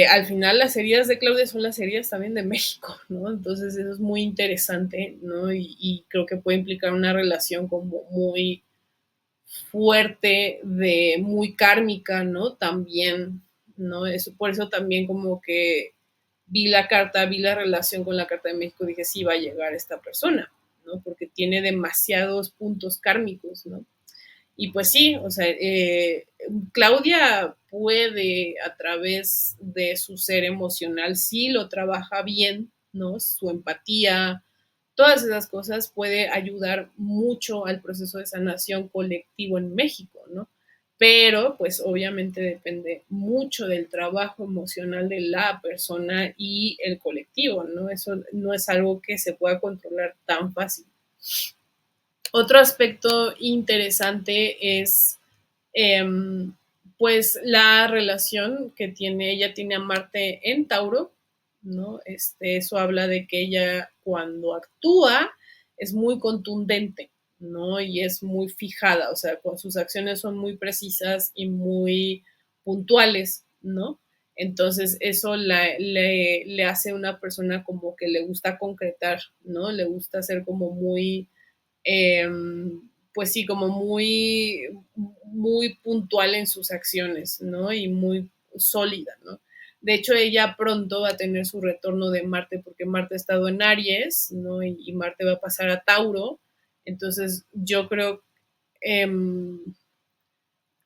al final las heridas de Claudia son las heridas también de México, ¿no? Entonces eso es muy interesante, ¿no? Y creo que puede implicar una relación como muy fuerte, de muy kármica, ¿no? También, ¿no? Eso, por eso también como que vi la carta, vi la relación con la Carta de México, dije, sí, va a llegar esta persona, ¿no? Porque tiene demasiados puntos kármicos, ¿no? Y pues sí, o sea, Claudia puede a través de su ser emocional, sí lo trabaja bien, ¿no? Su empatía, todas esas cosas puede ayudar mucho al proceso de sanación colectivo en México, ¿no? Pero pues obviamente depende mucho del trabajo emocional de la persona y el colectivo, ¿no? Eso no es algo que se pueda controlar tan fácil. Otro aspecto interesante es eh, pues la relación que tiene, ella tiene a Marte en Tauro, ¿no? Eso habla de que ella cuando actúa es muy contundente, ¿no? Y es muy fijada, o sea, con sus acciones son muy precisas y muy puntuales, ¿no? Entonces eso le hace una persona como que le gusta concretar, ¿no? Le gusta ser como muy eh, pues sí, como muy, muy puntual en sus acciones, ¿no? Y muy sólida, ¿no? De hecho, ella pronto va a tener su retorno de Marte, porque Marte ha estado en Aries, ¿no? Y Marte va a pasar a Tauro. Entonces, yo creo, eh,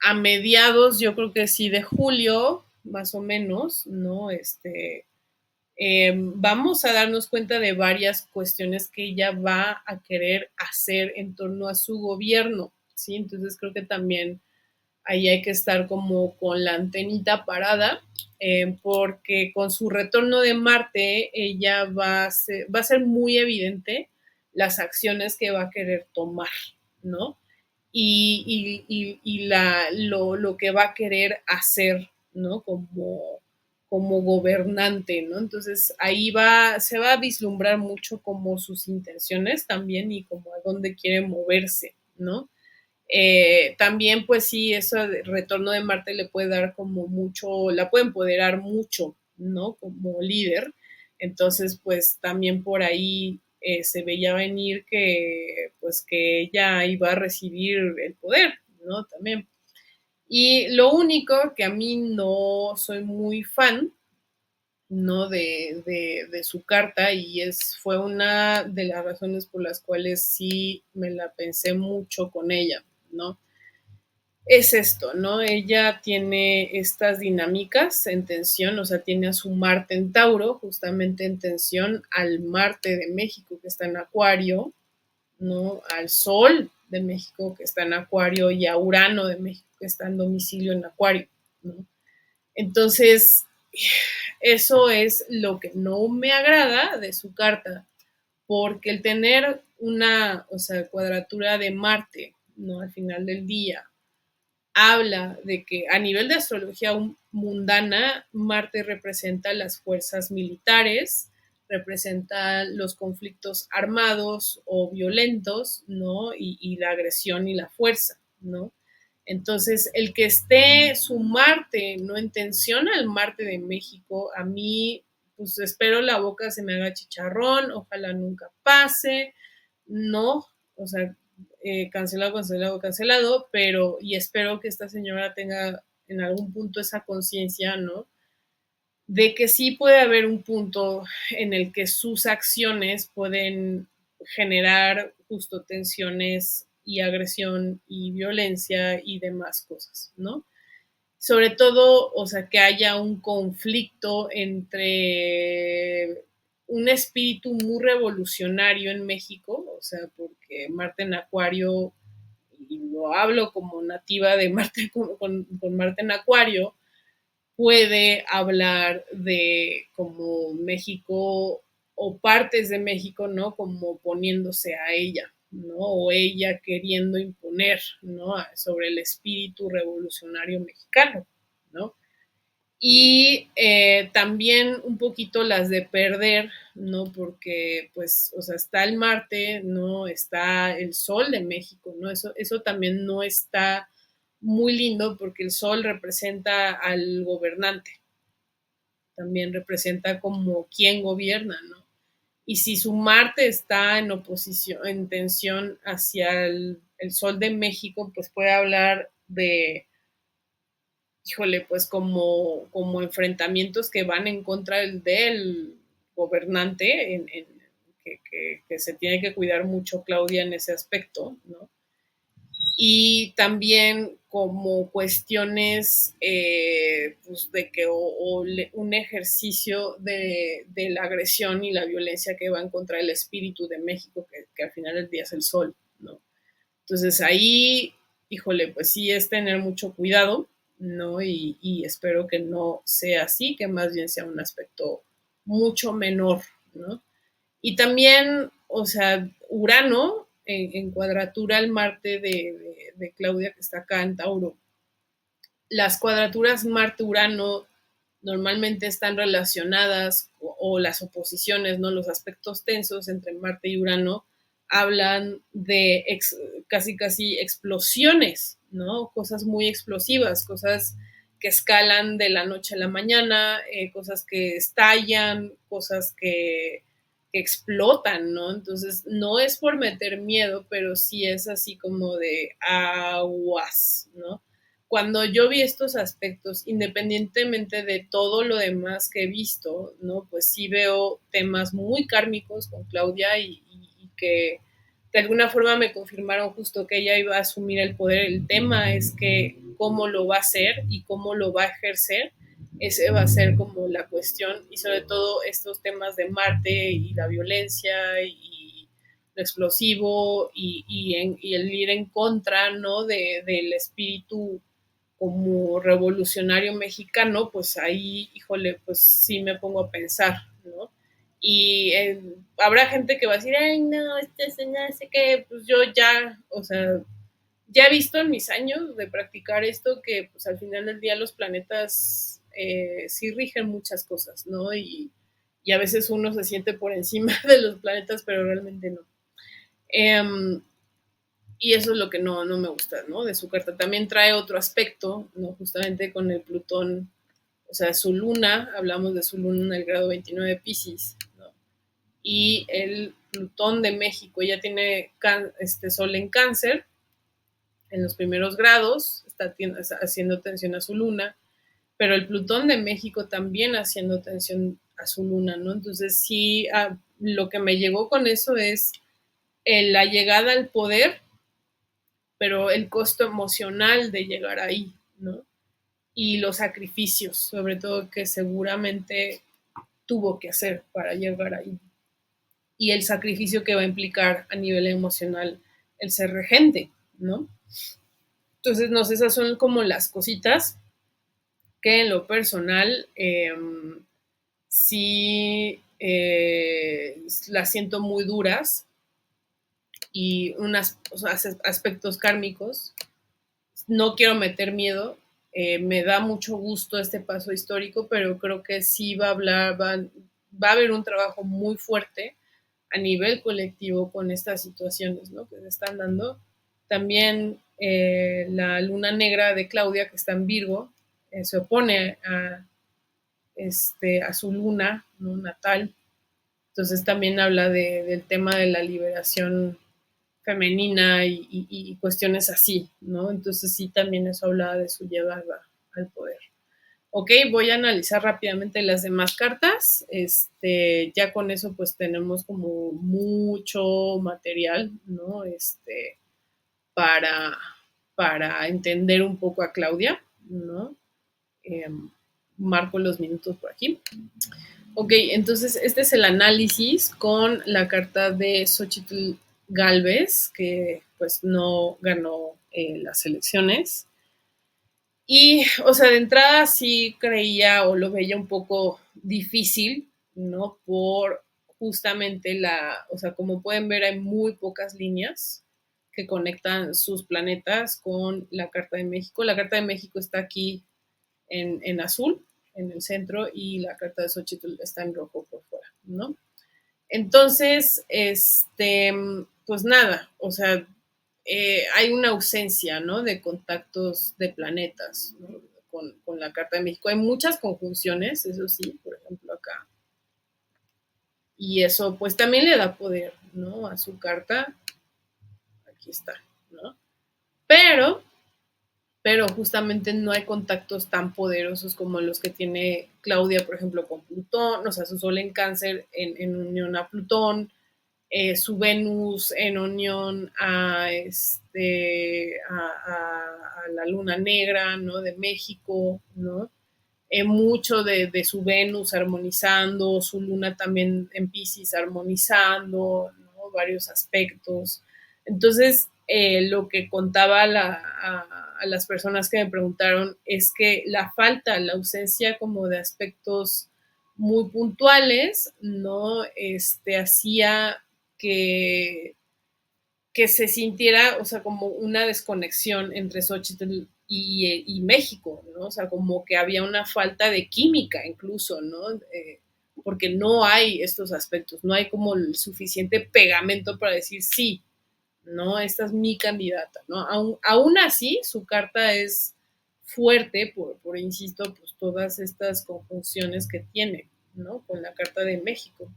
a mediados, yo creo que sí, de julio, más o menos, ¿no? Vamos a darnos cuenta de varias cuestiones que ella va a querer hacer en torno a su gobierno, ¿sí? Entonces creo que también ahí hay que estar como con la antenita parada, porque con su retorno de Marte, ella va a ser muy evidente las acciones que va a querer tomar, ¿no? Lo que va a querer hacer, ¿no? Como gobernante, ¿no? Entonces ahí se va a vislumbrar mucho como sus intenciones también y como a dónde quiere moverse, ¿no? También, pues sí, eso de retorno de Marte le puede dar como mucho, la puede empoderar mucho, ¿no? Como líder. Entonces, pues también por ahí se veía venir que, pues que ella iba a recibir el poder, ¿no? También. Y lo único que a mí no soy muy fan, ¿no? De su carta y fue una de las razones por las cuales sí me la pensé mucho con ella, ¿no? Es esto, ¿no? Ella tiene estas dinámicas en tensión, o sea, tiene a su Marte en Tauro, justamente en tensión al Marte de México que está en Acuario, ¿no? Al Sol de México que está en Acuario y a Urano de México que está en domicilio en Acuario, ¿no? Entonces, eso es lo que no me agrada de su carta, porque el tener una, o sea, cuadratura de Marte, ¿no? Al final del día, habla de que a nivel de astrología mundana, Marte representa las fuerzas militares, representa los conflictos armados o violentos, ¿no? Y la agresión y la fuerza, ¿no? Entonces, el que esté su Marte, no en tensión al Marte de México, a mí, pues espero la boca se me haga chicharrón, ojalá nunca pase, no, o sea, cancelado, cancelado, cancelado, pero y espero que esta señora tenga en algún punto esa conciencia, ¿no? De que sí puede haber un punto en el que sus acciones pueden generar justo tensiones y agresión y violencia y demás cosas, ¿no? Sobre todo, o sea, que haya un conflicto entre un espíritu muy revolucionario en México, o sea, porque Marte en Acuario, y lo hablo como nativa de Marte con Marte en Acuario, puede hablar de como México o partes de México, ¿no? Como poniéndose a ella, ¿no? O ella queriendo imponer, ¿no? Sobre el espíritu revolucionario mexicano, ¿no? Y también un poquito las de perder, ¿no? Porque, pues, o sea, está el Marte, ¿no? Está el Sol de México, ¿no? Eso también no está muy lindo porque el Sol representa al gobernante, también representa como quién gobierna, ¿no? Y si su Marte está en oposición, en tensión hacia el Sol de México, pues puede hablar de, híjole, pues como enfrentamientos que van en contra del gobernante, que se tiene que cuidar mucho Claudia en ese aspecto, ¿no? y también como cuestiones pues de que un ejercicio de la agresión y la violencia que va en contra del espíritu de México, que al final del día es el sol, ¿no? Entonces ahí, híjole, pues sí es tener mucho cuidado, ¿no? Y espero que no sea así, que más bien sea un aspecto mucho menor, ¿no? Y también, o sea, Urano en cuadratura al Marte de Claudia, que está acá en Tauro. Las cuadraturas Marte-Urano normalmente están relacionadas, o las oposiciones, ¿no? Los aspectos tensos entre Marte y Urano hablan de casi casi explosiones, ¿no? Cosas muy explosivas, cosas que escalan de la noche a la mañana, cosas que estallan, cosas que explotan, ¿no? Entonces, no es por meter miedo, pero sí es así como de aguas, ¿no? Cuando yo vi estos aspectos, independientemente de todo lo demás que he visto, ¿no? Pues sí veo temas muy kármicos con Claudia y que de alguna forma me confirmaron justo que ella iba a asumir el poder. El tema es que cómo lo va a hacer y cómo lo va a ejercer, ese va a ser como la cuestión, y sobre todo estos temas de Marte y la violencia y lo explosivo y el ir en contra, ¿no? Del espíritu como revolucionario mexicano, pues ahí, híjole, pues sí me pongo a pensar, ¿no? Y habrá gente que va a decir, ay, no, no sé qué, pues yo ya, o sea, ya he visto en mis años de practicar esto que pues al final del día los planetas sí rigen muchas cosas, ¿no? Y a veces uno se siente por encima de los planetas, pero realmente no. Y eso es lo que no me gusta, ¿no? De su carta. También trae otro aspecto, ¿no? Justamente con el Plutón, o sea, su luna, hablamos de su luna en el grado 29 de Pisces, ¿no? Y el Plutón de México, ella tiene sol en Cáncer, en los primeros grados, está haciendo tensión a su luna, pero el Plutón de México también haciendo tensión a su luna, ¿no? Entonces sí, lo que me llegó con eso es la llegada al poder, pero el costo emocional de llegar ahí, ¿no? Y los sacrificios, sobre todo que seguramente tuvo que hacer para llegar ahí. Y el sacrificio que va a implicar a nivel emocional el ser regente, ¿no? Entonces, no sé, esas son como las cositas que en lo personal sí las siento muy duras y unos aspectos kármicos. No quiero meter miedo, me da mucho gusto este paso histórico, pero creo que sí va a haber un trabajo muy fuerte a nivel colectivo con estas situaciones, ¿no? Que se están dando. También la luna negra de Claudia, que está en Virgo, se opone a su luna, ¿no? Natal. Entonces también habla del tema de la liberación femenina y cuestiones así, ¿no? Entonces sí, también eso hablaba de su llegada al poder. Ok, voy a analizar rápidamente las demás cartas. Ya con eso pues tenemos como mucho material, ¿no? Para, para entender un poco a Claudia, ¿no? Eh, Marco los minutos por aquí. Ok, entonces este es el análisis con la carta de Xochitl Galvez, que pues no ganó las elecciones. Y, o sea, de entrada sí creía o lo veía un poco difícil, ¿no? Por justamente o sea, como pueden ver, hay muy pocas líneas que conectan sus planetas con la Carta de México. La Carta de México está aquí en azul, en el centro, y la carta de Xochitl está en rojo por fuera, ¿no? Entonces, pues nada, o sea, hay una ausencia, ¿no? De contactos de planetas, ¿no? Con la Carta de México. Hay muchas conjunciones, eso sí, por ejemplo acá. Y eso pues también le da poder, ¿no? A su carta. Aquí está, ¿no? Pero justamente no hay contactos tan poderosos como los que tiene Claudia, por ejemplo, con Plutón, o sea, su sol en Cáncer en unión a Plutón, su Venus en unión a la luna negra, ¿no? De México, ¿no? Mucho de su Venus armonizando, su luna también en Pisces armonizando, ¿no? Varios aspectos. Entonces, lo que contaba a las personas que me preguntaron es que la falta, la ausencia como de aspectos muy puntuales, ¿no? Hacía que, que se sintiera, o sea, como una desconexión entre Xochitl y México, ¿no? O sea, como que había una falta de química incluso, ¿no? Porque no hay estos aspectos, no hay como el suficiente pegamento para decir sí, ¿no? Esta es mi candidata, ¿no? Aún así, su carta es fuerte insisto, pues todas estas conjunciones que tiene, ¿no? Con la Carta de México,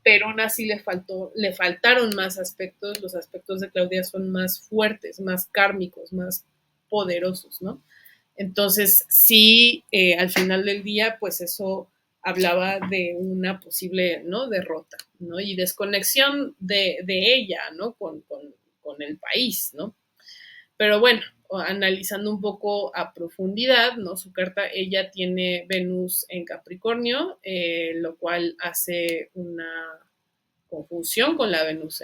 pero aún así le faltaron más aspectos, los aspectos de Claudia son más fuertes, más kármicos, más poderosos, ¿no? Entonces, sí, al final del día, pues eso hablaba de una posible, ¿no? Derrota, ¿no? Y desconexión de ella, ¿no? Con el país, ¿no? Pero bueno, analizando un poco a profundidad, ¿no? Su carta, ella tiene Venus en Capricornio, lo cual hace una conjunción con la Venus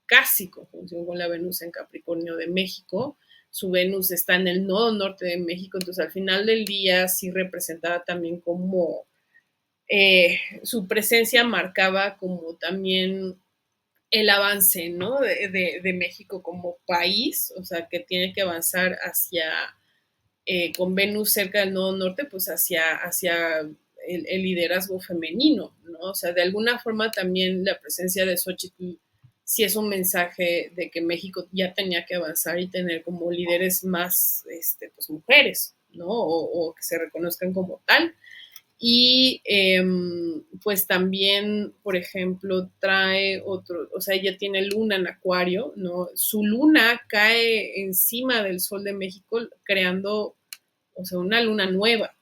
casi conjunción con la Venus en Capricornio de México. Su Venus está en el nodo norte de México, entonces al final del día sí representaba también como su presencia marcaba como también el avance, ¿no? De México como país, o sea, que tiene que avanzar con Venus cerca del nodo norte, pues hacia el liderazgo femenino, ¿no? O sea, de alguna forma también la presencia de Xochitl sí es un mensaje de que México ya tenía que avanzar y tener como líderes más, pues mujeres, ¿no? O que se reconozcan como tal. Y pues también, por ejemplo, trae otro, o sea, ella tiene luna en Acuario, ¿no? Su luna cae encima del Sol de México, creando, o sea, una luna nueva.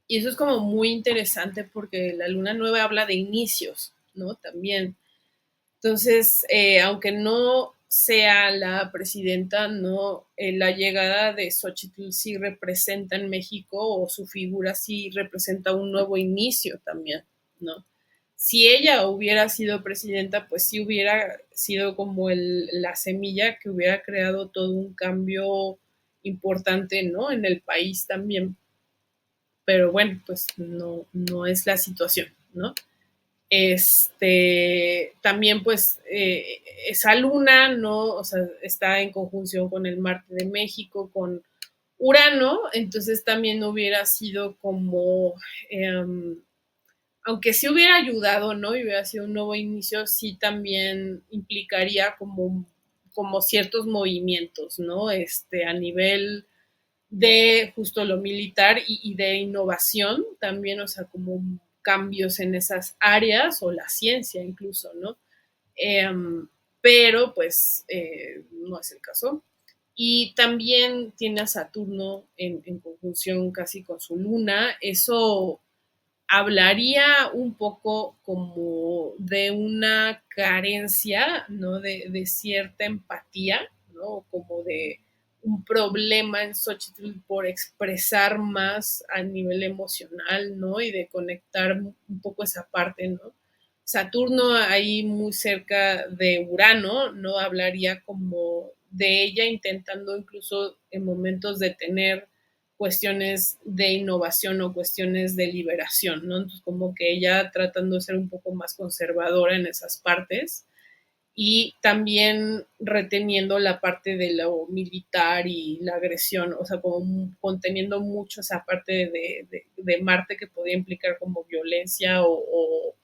Y eso es como muy interesante porque la luna nueva habla de inicios, ¿no? También. Entonces, aunque no sea la presidenta, no, la llegada de Xochitl sí representa en México, o su figura sí representa un nuevo inicio también, ¿no? Si ella hubiera sido presidenta, pues sí hubiera sido como la semilla que hubiera creado todo un cambio importante, ¿no? En el país también. Pero bueno, pues no es la situación, ¿no? También pues esa luna, ¿no? O sea, está en conjunción con el Marte de México, con Urano, entonces también hubiera sido como, eh, aunque sí hubiera ayudado, ¿no? Y hubiera sido un nuevo inicio, sí también implicaría como ciertos movimientos, ¿no? A nivel de justo lo militar y de innovación también, o sea, como cambios en esas áreas o la ciencia incluso, ¿no? Eh, pero pues no es el caso. Y también tiene a Saturno en conjunción casi con su luna. Eso hablaría un poco como de una carencia, ¿no? De cierta empatía, ¿no? Como de un problema en Xochitl por expresar más a nivel emocional, ¿no? Y de conectar un poco esa parte, ¿no? Saturno ahí muy cerca de Urano, ¿no? Hablaría como de ella intentando incluso en momentos de tener cuestiones de innovación o cuestiones de liberación, ¿no? Entonces, como que ella tratando de ser un poco más conservadora en esas partes y también reteniendo la parte de lo militar y la agresión, o sea, como conteniendo mucho esa parte de Marte que podía implicar como violencia o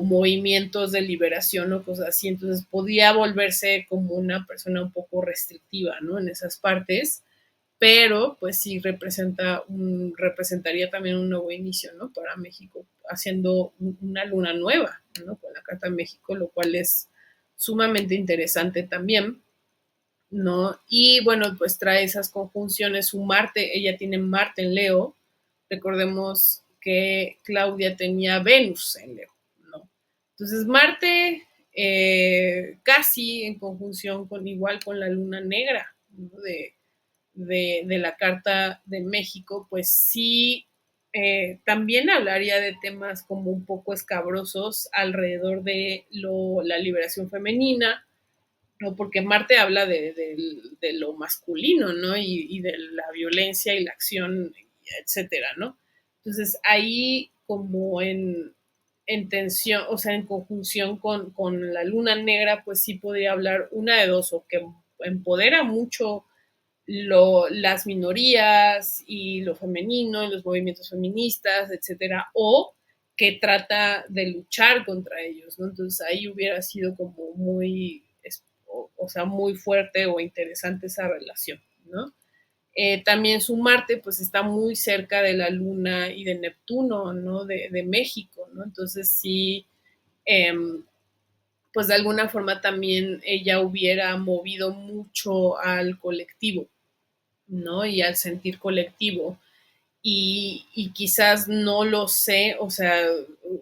movimientos de liberación o cosas así. Entonces podía volverse como una persona un poco restrictiva, ¿no? En esas partes, pero pues sí representaría también un nuevo inicio, ¿no? Para México, haciendo una luna nueva, ¿no? Con la Carta de México, lo cual es sumamente interesante también, ¿no? Y bueno, pues trae esas conjunciones, su Marte, ella tiene Marte en Leo, recordemos que Claudia tenía Venus en Leo, ¿no? Entonces Marte casi en conjunción con igual con la luna negra, ¿no? de la Carta de México, pues sí, también hablaría de temas como un poco escabrosos alrededor de la liberación femenina, ¿no? Porque Marte habla de lo masculino, ¿no? Y de la violencia y la acción, etcétera, ¿no? Entonces ahí como en tensión, o sea, en conjunción con la luna negra, pues sí podría hablar una de dos, o que empodera mucho las minorías y lo femenino, y los movimientos feministas, etcétera, o que trata de luchar contra ellos, ¿no? Entonces ahí hubiera sido como muy, o sea, muy fuerte o interesante esa relación, ¿no? También su Marte pues está muy cerca de la Luna y de Neptuno, ¿no? De México, ¿no? Entonces sí, eh, pues de alguna forma también ella hubiera movido mucho al colectivo, ¿no? Y al sentir colectivo. Y quizás no lo sé, o sea,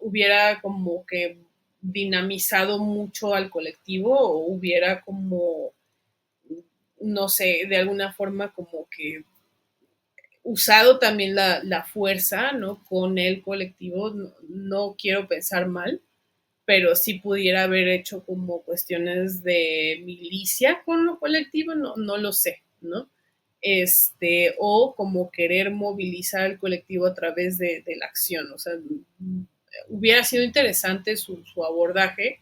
hubiera como que dinamizado mucho al colectivo o hubiera como, no sé, de alguna forma como que usado también la fuerza, ¿no? Con el colectivo, no, no quiero pensar mal, pero sí pudiera haber hecho como cuestiones de milicia con lo colectivo, no, no lo sé, ¿no? O como querer movilizar el colectivo a través de la acción, o sea, hubiera sido interesante su abordaje,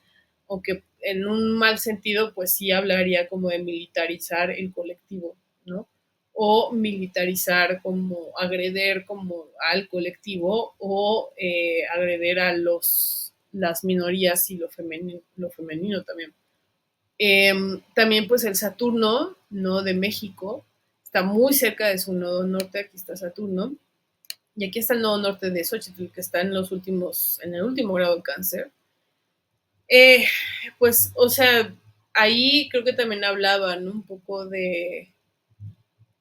aunque en un mal sentido, pues sí hablaría como de militarizar el colectivo, ¿no? O militarizar como agreder como al colectivo o agreder a las minorías y lo femenino también. También pues el Saturno, ¿no? De México, está muy cerca de su nodo norte, aquí está Saturno, y aquí está el nodo norte de Xochitl, que está en el último grado de cáncer. Eh, pues, o sea, ahí creo que también hablaban, ¿no? Un poco de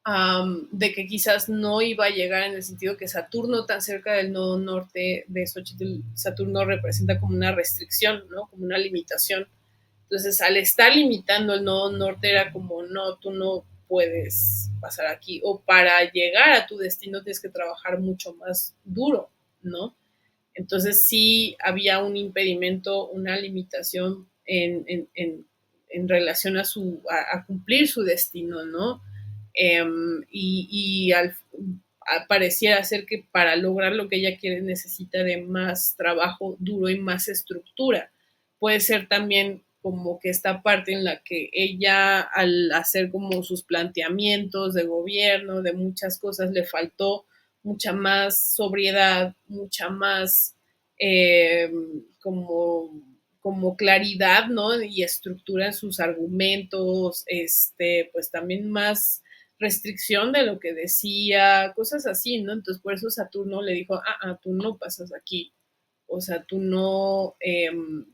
que quizás no iba a llegar en el sentido que Saturno tan cerca del nodo norte de Xochitl, Saturno representa como una restricción, ¿no? Como una limitación. Entonces, al estar limitando el nodo norte era como, no, tú no puedes pasar aquí. O para llegar a tu destino tienes que trabajar mucho más duro, ¿no? Entonces sí había un impedimento, una limitación en relación a cumplir su destino, ¿no? Y pareciera ser que para lograr lo que ella quiere necesita de más trabajo duro y más estructura. Puede ser también como que esta parte en la que ella al hacer como sus planteamientos de gobierno, de muchas cosas, le faltó mucha más sobriedad, mucha más eh, como, como claridad, ¿no? Y estructura en sus argumentos, pues también más restricción de lo que decía, cosas así, ¿no? Entonces por eso Saturno le dijo, tú no pasas aquí, o sea, tú no,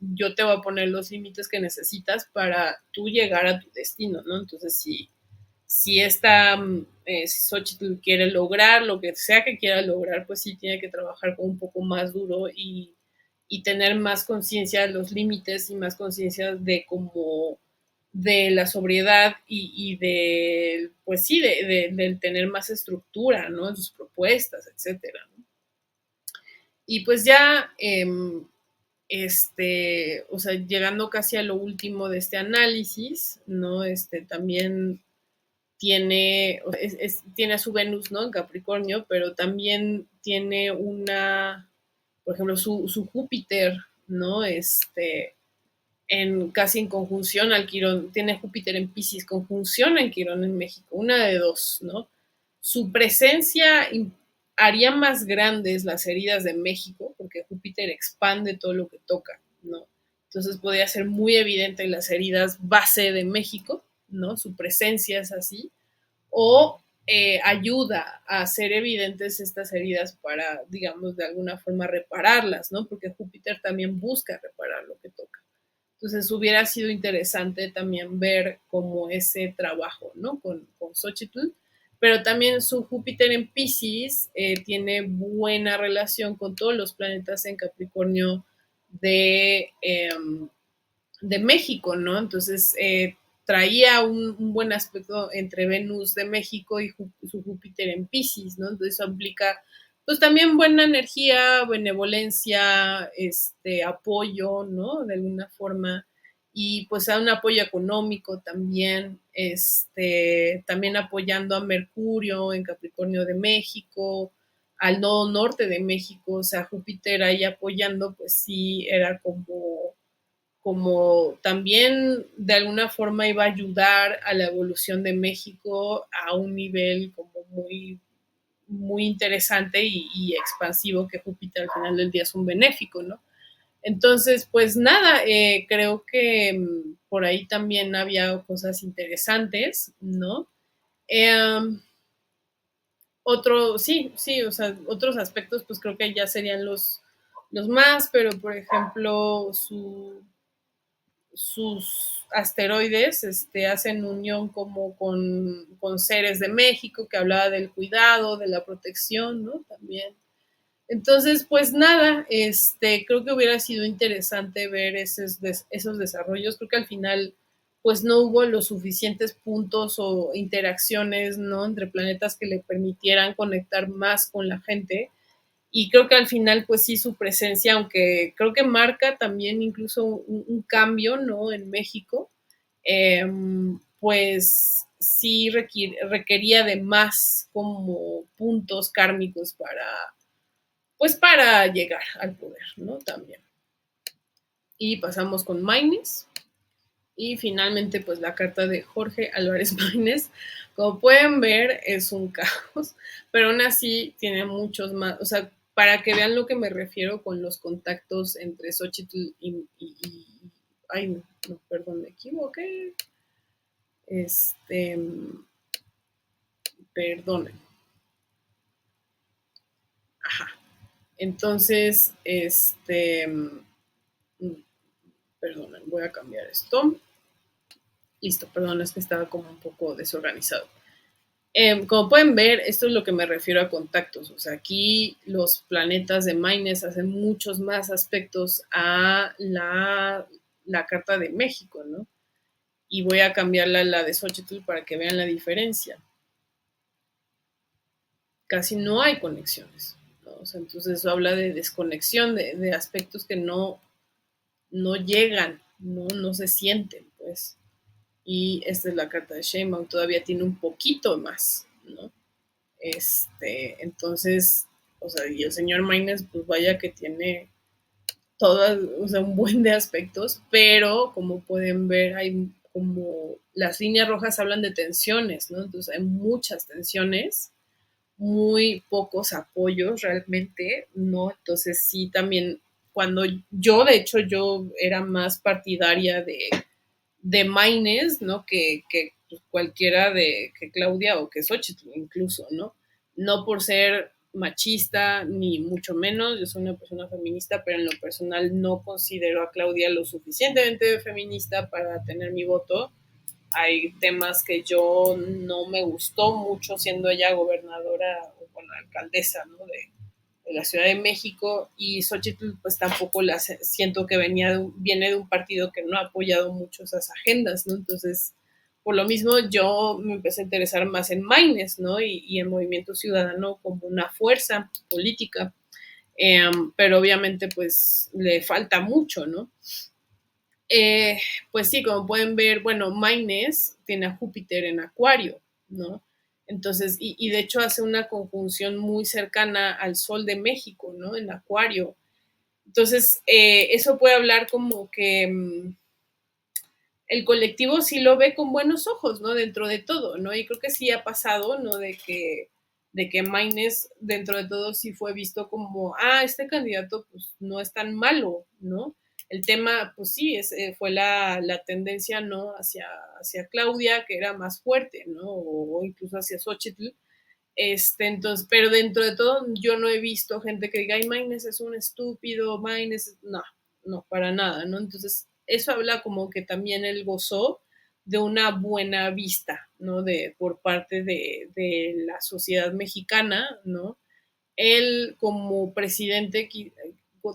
yo te voy a poner los límites que necesitas para tú llegar a tu destino, ¿no? Entonces si esta si Xochitl quiere lograr lo que sea que quiera lograr, pues sí tiene que trabajar con un poco más duro y tener más conciencia de los límites y más conciencia de cómo de la sobriedad y de, pues sí, del tener más estructura, ¿no? En sus propuestas, etcétera, ¿no? Y pues ya, o sea, llegando casi a lo último de este análisis, ¿no? También tiene a su Venus, ¿no? En Capricornio, pero también tiene por ejemplo, su Júpiter, ¿no? Casi en conjunción al Quirón, tiene Júpiter en Pisces, conjunción en Quirón en México, una de dos, ¿no? Su presencia haría más grandes las heridas de México, porque Júpiter expande todo lo que toca, ¿no? Entonces podría ser muy evidente en las heridas base de México, ¿no? Su presencia es así, o ayuda a hacer evidentes estas heridas para, digamos, de alguna forma repararlas, ¿no? Porque Júpiter también busca reparar lo que toca. Entonces hubiera sido interesante también ver como ese trabajo, ¿no? Con Xochitl, pero también su Júpiter en Pisces tiene buena relación con todos los planetas en Capricornio de, de México, ¿no? Entonces, traía un buen aspecto entre Venus de México y su Júpiter en Pisces, ¿no? Entonces eso implica pues también buena energía, benevolencia, apoyo, ¿no? De alguna forma. Y pues a un apoyo económico también, también apoyando a Mercurio en Capricornio de México, al nodo norte de México, o sea, Júpiter ahí apoyando, pues sí, era como también de alguna forma iba a ayudar a la evolución de México a un nivel como muy interesante y expansivo, que Júpiter al final del día es un benéfico, ¿no? Entonces, pues nada, creo que por ahí también había cosas interesantes, ¿no? Eh, sí, o sea, otros aspectos, pues creo que ya serían los más, pero por ejemplo, sus asteroides hacen unión como con seres de México, que hablaba del cuidado, de la protección, ¿no? También. Entonces, pues nada, creo que hubiera sido interesante ver esos desarrollos. Creo que al final, pues no hubo los suficientes puntos o interacciones, ¿no? Entre planetas que le permitieran conectar más con la gente. Y creo que al final, pues sí, su presencia, aunque creo que marca también incluso un cambio, ¿no? En México, eh, pues sí requería de más como puntos kármicos pues para llegar al poder, ¿no? También. Y pasamos con Maines. Y finalmente, pues la carta de Jorge Álvarez Maínez. Como pueden ver, es un caos, pero aún así tiene muchos más. O sea, para que vean lo que me refiero con los contactos entre Xochitl ay, no, perdón, me equivoqué. Este. Perdonen. Ajá. Entonces, perdonen, voy a cambiar esto. Listo, perdón, es que estaba como un poco desorganizado. Como pueden ver, esto es lo que me refiero a contactos. O sea, aquí los planetas de Maines hacen muchos más aspectos a la carta de México, ¿no? Y voy a cambiarla a la de Xochitl para que vean la diferencia. Casi no hay conexiones, ¿no? O sea, entonces eso habla de desconexión, de aspectos que no llegan, no se sienten, pues. Y esta es la carta de Sheinbaum, todavía tiene un poquito más, ¿no? Entonces, o sea, y el señor Maines, pues vaya que tiene todas, o sea, un buen de aspectos, pero como pueden ver, hay como las líneas rojas hablan de tensiones, ¿no? Entonces hay muchas tensiones, muy pocos apoyos realmente, ¿no? Entonces sí, también cuando de hecho, yo era más partidaria de Maines, ¿no? Que pues, cualquiera que Claudia o que Xochitl incluso, ¿no? No por ser machista, ni mucho menos, yo soy una persona feminista, pero en lo personal no considero a Claudia lo suficientemente feminista para tener mi voto. Hay temas que yo no me gustó mucho siendo ella gobernadora o bueno, alcaldesa, ¿no? De la Ciudad de México, y Xochitl pues tampoco siento que viene de un partido que no ha apoyado mucho esas agendas, ¿no? Entonces, por lo mismo yo me empecé a interesar más en Maines, ¿no? Y en Movimiento Ciudadano como una fuerza política, pero obviamente pues le falta mucho, ¿no? Pues sí, como pueden ver, bueno, Maines tiene a Júpiter en Acuario, ¿no? Entonces, y de hecho hace una conjunción muy cercana al Sol de México, ¿no? En Acuario. Entonces, eso puede hablar como que el colectivo sí lo ve con buenos ojos, ¿no? Dentro de todo, ¿no? Y creo que sí ha pasado, ¿no? De que Maines, dentro de todo, sí fue visto como, este candidato, pues, no es tan malo, ¿no? El tema, pues sí, fue la tendencia, ¿no? Hacia Claudia, que era más fuerte, ¿no? O incluso hacia Xochitl. Entonces, pero dentro de todo, yo no he visto gente que diga, ay, Maines es un estúpido, Maines, no, para nada, ¿no? Entonces, eso habla como que también él gozó de una buena vista, ¿no? Por parte de la sociedad mexicana, ¿no? Él como presidente,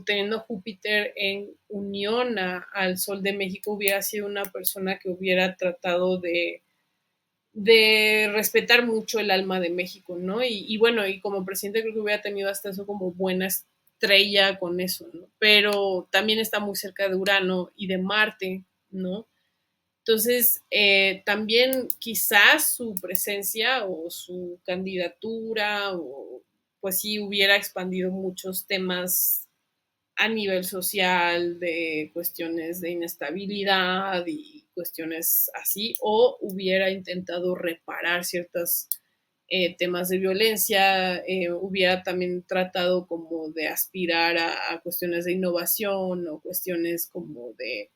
teniendo Júpiter en unión al Sol de México, hubiera sido una persona que hubiera tratado de respetar mucho el alma de México, ¿no? Y bueno, y como presidente creo que hubiera tenido hasta eso como buena estrella con eso, ¿no? Pero también está muy cerca de Urano y de Marte, ¿no? Entonces, también quizás su presencia o su candidatura, o, pues sí hubiera expandido muchos temas a nivel social, de cuestiones de inestabilidad y cuestiones así, o hubiera intentado reparar ciertos temas de violencia, hubiera también tratado como de aspirar a cuestiones de innovación o cuestiones como de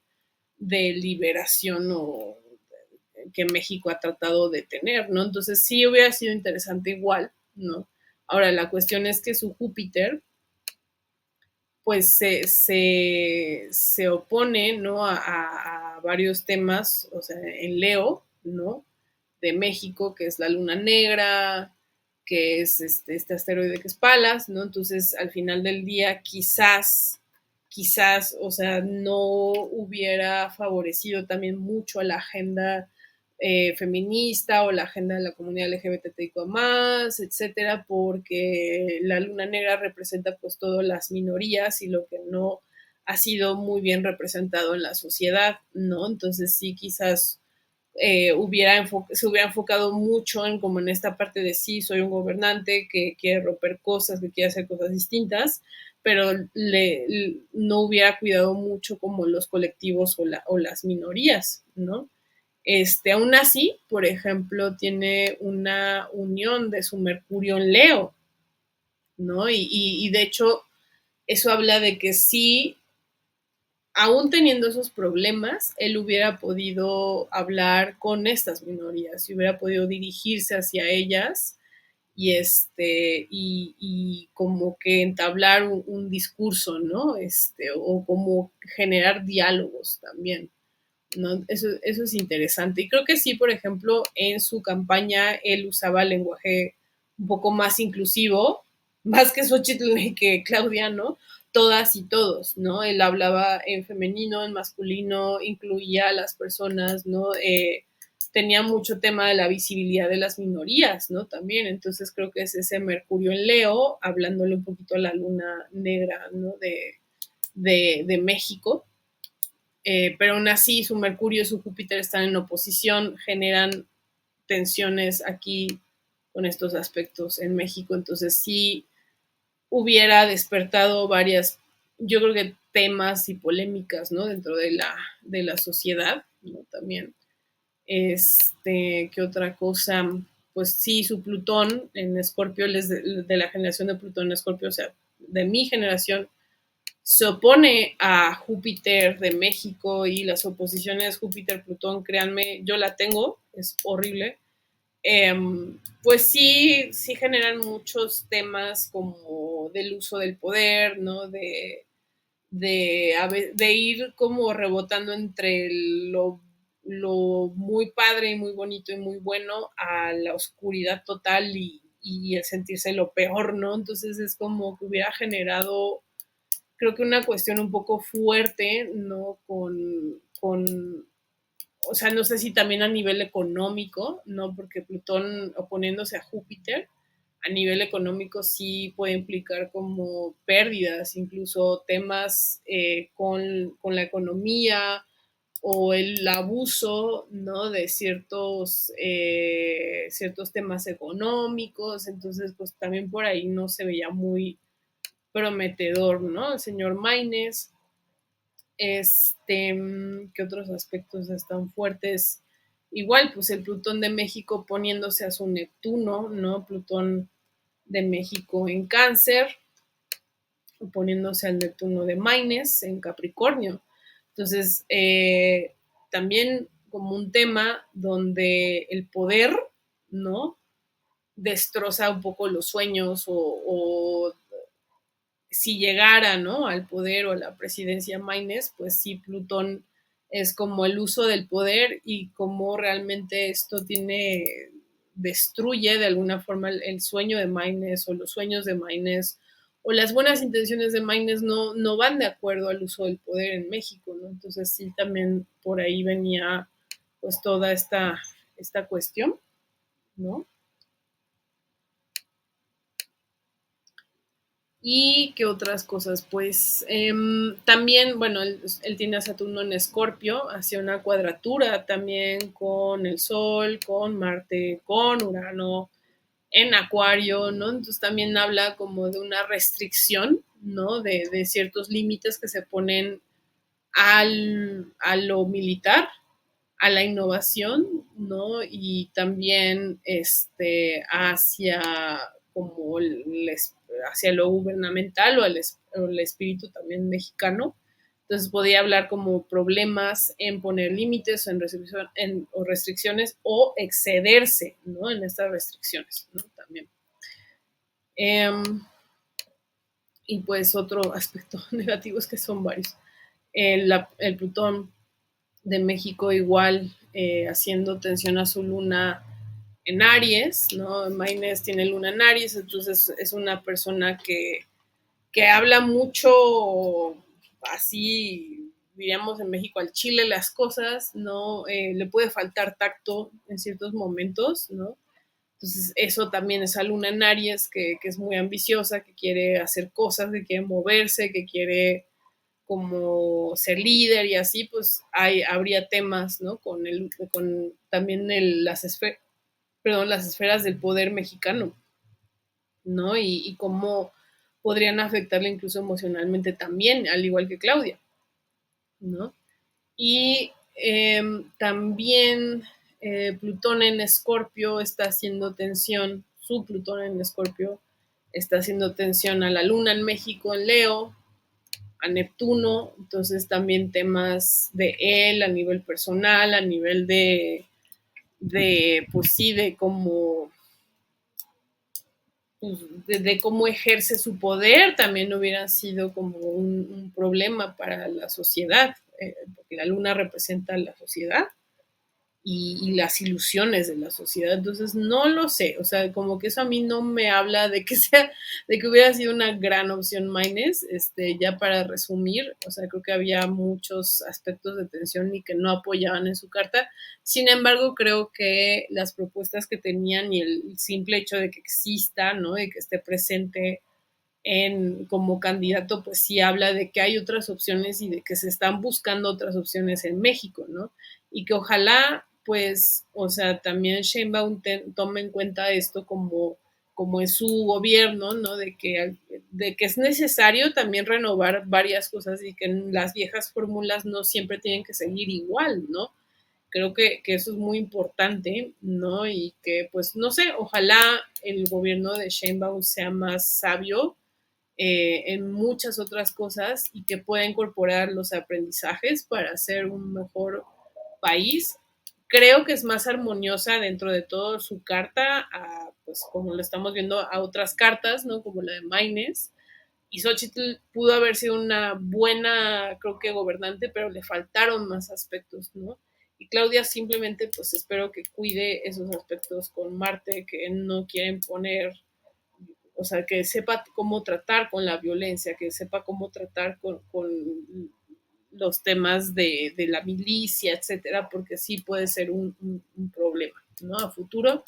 liberación o que México ha tratado de tener, ¿no? Entonces sí hubiera sido interesante igual, ¿no? Ahora, la cuestión es que su Júpiter, pues se opone, ¿no? A varios temas, o sea, en Leo, ¿no? De México, que es la luna negra, que es este asteroide que es Palas, ¿no? Entonces, al final del día, quizás, o sea, no hubiera favorecido también mucho a la agenda feminista o la agenda de la comunidad LGBTIQ más, etcétera, porque la luna negra representa pues todas las minorías y lo que no ha sido muy bien representado en la sociedad, ¿no? Entonces sí, quizás se hubiera enfocado mucho en como en esta parte de sí, soy un gobernante que quiere romper cosas, que quiere hacer cosas distintas, pero no hubiera cuidado mucho como los colectivos o las minorías, ¿no? Aún así, por ejemplo, tiene una unión de su Mercurio en Leo, ¿no? Y de hecho, eso habla de que sí, aún teniendo esos problemas, él hubiera podido hablar con estas minorías y hubiera podido dirigirse hacia ellas y como que entablar un discurso, ¿no? O como generar diálogos también. ¿No? Eso es interesante. Y creo que sí, por ejemplo, en su campaña él usaba lenguaje un poco más inclusivo, más que Xochitl y que Claudia, ¿no? Todas y todos, ¿no? Él hablaba en femenino, en masculino, incluía a las personas, ¿no? Tenía mucho tema de la visibilidad de las minorías, ¿no? También, entonces creo que es ese Mercurio en Leo, hablándole un poquito a la luna negra, ¿no? De México, pero aún así su Mercurio y su Júpiter están en oposición, generan tensiones aquí con estos aspectos en México, entonces sí hubiera despertado varias, yo creo que temas y polémicas, ¿no? Dentro de la sociedad, ¿no? También. ¿Qué otra cosa? Pues sí, su Plutón en Escorpio, de la generación de Plutón en Escorpio, o sea, de mi generación, se opone a Júpiter de México y las oposiciones Júpiter-Plutón, créanme, yo la tengo, es horrible. Eh, pues sí, sí generan muchos temas como del uso del poder, ¿no? De ir como rebotando entre lo muy padre y muy bonito y muy bueno a la oscuridad total y el sentirse lo peor, ¿no? Entonces es como que hubiera generado creo que una cuestión un poco fuerte, ¿no? O sea, no sé si también a nivel económico, ¿no? Porque Plutón oponiéndose a Júpiter, a nivel económico sí puede implicar como pérdidas, incluso temas con la economía o el abuso, ¿no? De ciertos temas económicos, entonces pues también por ahí no se veía muy prometedor, ¿no? El señor Maines, ¿qué otros aspectos están fuertes? Igual, pues el Plutón de México poniéndose a su Neptuno, ¿no? Plutón de México en Cáncer, poniéndose al Neptuno de Maines en Capricornio. Entonces, también como un tema donde el poder, ¿no? Destroza un poco los sueños o si llegara, ¿no? Al poder o a la presidencia Maines, pues sí, Plutón es como el uso del poder y cómo realmente esto destruye de alguna forma el sueño de Maines o los sueños de Maines o las buenas intenciones de Maynes no van de acuerdo al uso del poder en México, ¿no? Entonces sí, también por ahí venía pues toda esta cuestión, ¿no? Y qué otras cosas, pues también, bueno, él tiene a Saturno en Escorpio, hacia una cuadratura también con el Sol, con Marte, con Urano, en Acuario, ¿no? Entonces también habla como de una restricción, ¿no? De ciertos límites que se ponen a lo militar, a la innovación, ¿no? Y también hacia como hacia lo gubernamental o el espíritu también mexicano. Entonces podía hablar como problemas en poner límites o restricciones o excederse, ¿no? En estas restricciones, ¿no? También. Y pues otro aspecto negativo es que son varios. El Plutón de México igual haciendo tensión a su luna en Aries, ¿no? Maynes tiene luna en Aries, entonces es una persona que habla mucho así, diríamos en México, al chile las cosas, ¿no? Le puede faltar tacto en ciertos momentos, ¿no? Entonces eso también, esa luna en Aries que es muy ambiciosa, que quiere hacer cosas, que quiere moverse, que quiere como ser líder y así, pues habría temas, ¿no? Con también las esferas del poder mexicano, ¿no? Y cómo podrían afectarle incluso emocionalmente también, al igual que Claudia, ¿no? Y también Plutón en Escorpio está haciendo tensión, su Plutón en Escorpio está haciendo tensión a la Luna en México, en Leo, a Neptuno, entonces también temas de él a nivel personal, a nivel pues sí, de cómo, pues, de cómo ejerce su poder, también hubiera sido como un problema para la sociedad, porque la luna representa la sociedad y las ilusiones de la sociedad. Entonces, no lo sé, o sea, como que eso a mí no me habla de que de que hubiera sido una gran opción Maynes, ya para resumir, o sea, creo que había muchos aspectos de tensión y que no apoyaban en su carta. Sin embargo, creo que las propuestas que tenían y el simple hecho de que exista, ¿no? De que esté presente como candidato, pues sí habla de que hay otras opciones y de que se están buscando otras opciones en México, ¿no? Y que ojalá, pues, o sea, también Sheinbaum tome en cuenta esto como es su gobierno, ¿no? De que es necesario también renovar varias cosas y que las viejas fórmulas no siempre tienen que seguir igual, ¿no? Creo que eso es muy importante, ¿no? Y que, pues, no sé, ojalá el gobierno de Sheinbaum sea más sabio en muchas otras cosas y que pueda incorporar los aprendizajes para hacer un mejor país. Creo que es más armoniosa dentro de todo su carta, pues como lo estamos viendo, a otras cartas, ¿no? Como la de Maynes. Y Xochitl pudo haber sido una buena, creo que gobernante, pero le faltaron más aspectos, ¿no? Y Claudia simplemente, pues espero que cuide esos aspectos con Marte, que no quieren poner, o sea, que sepa cómo tratar con la violencia, que sepa cómo tratar con los temas de la milicia, etcétera, porque sí puede ser un problema, ¿no? A futuro.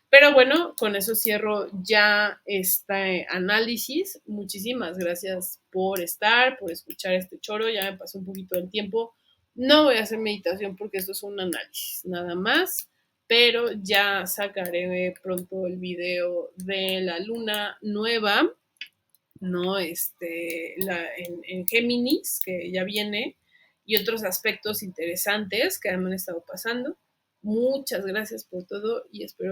Pero bueno, con eso cierro ya este análisis. Muchísimas gracias por estar, por escuchar este choro. Ya me pasó un poquito del tiempo. No voy a hacer meditación porque esto es un análisis, nada más. Pero ya sacaré pronto el video de la luna nueva, ¿no? En Géminis, que ya viene, y otros aspectos interesantes que me han estado pasando. Muchas gracias por todo y espero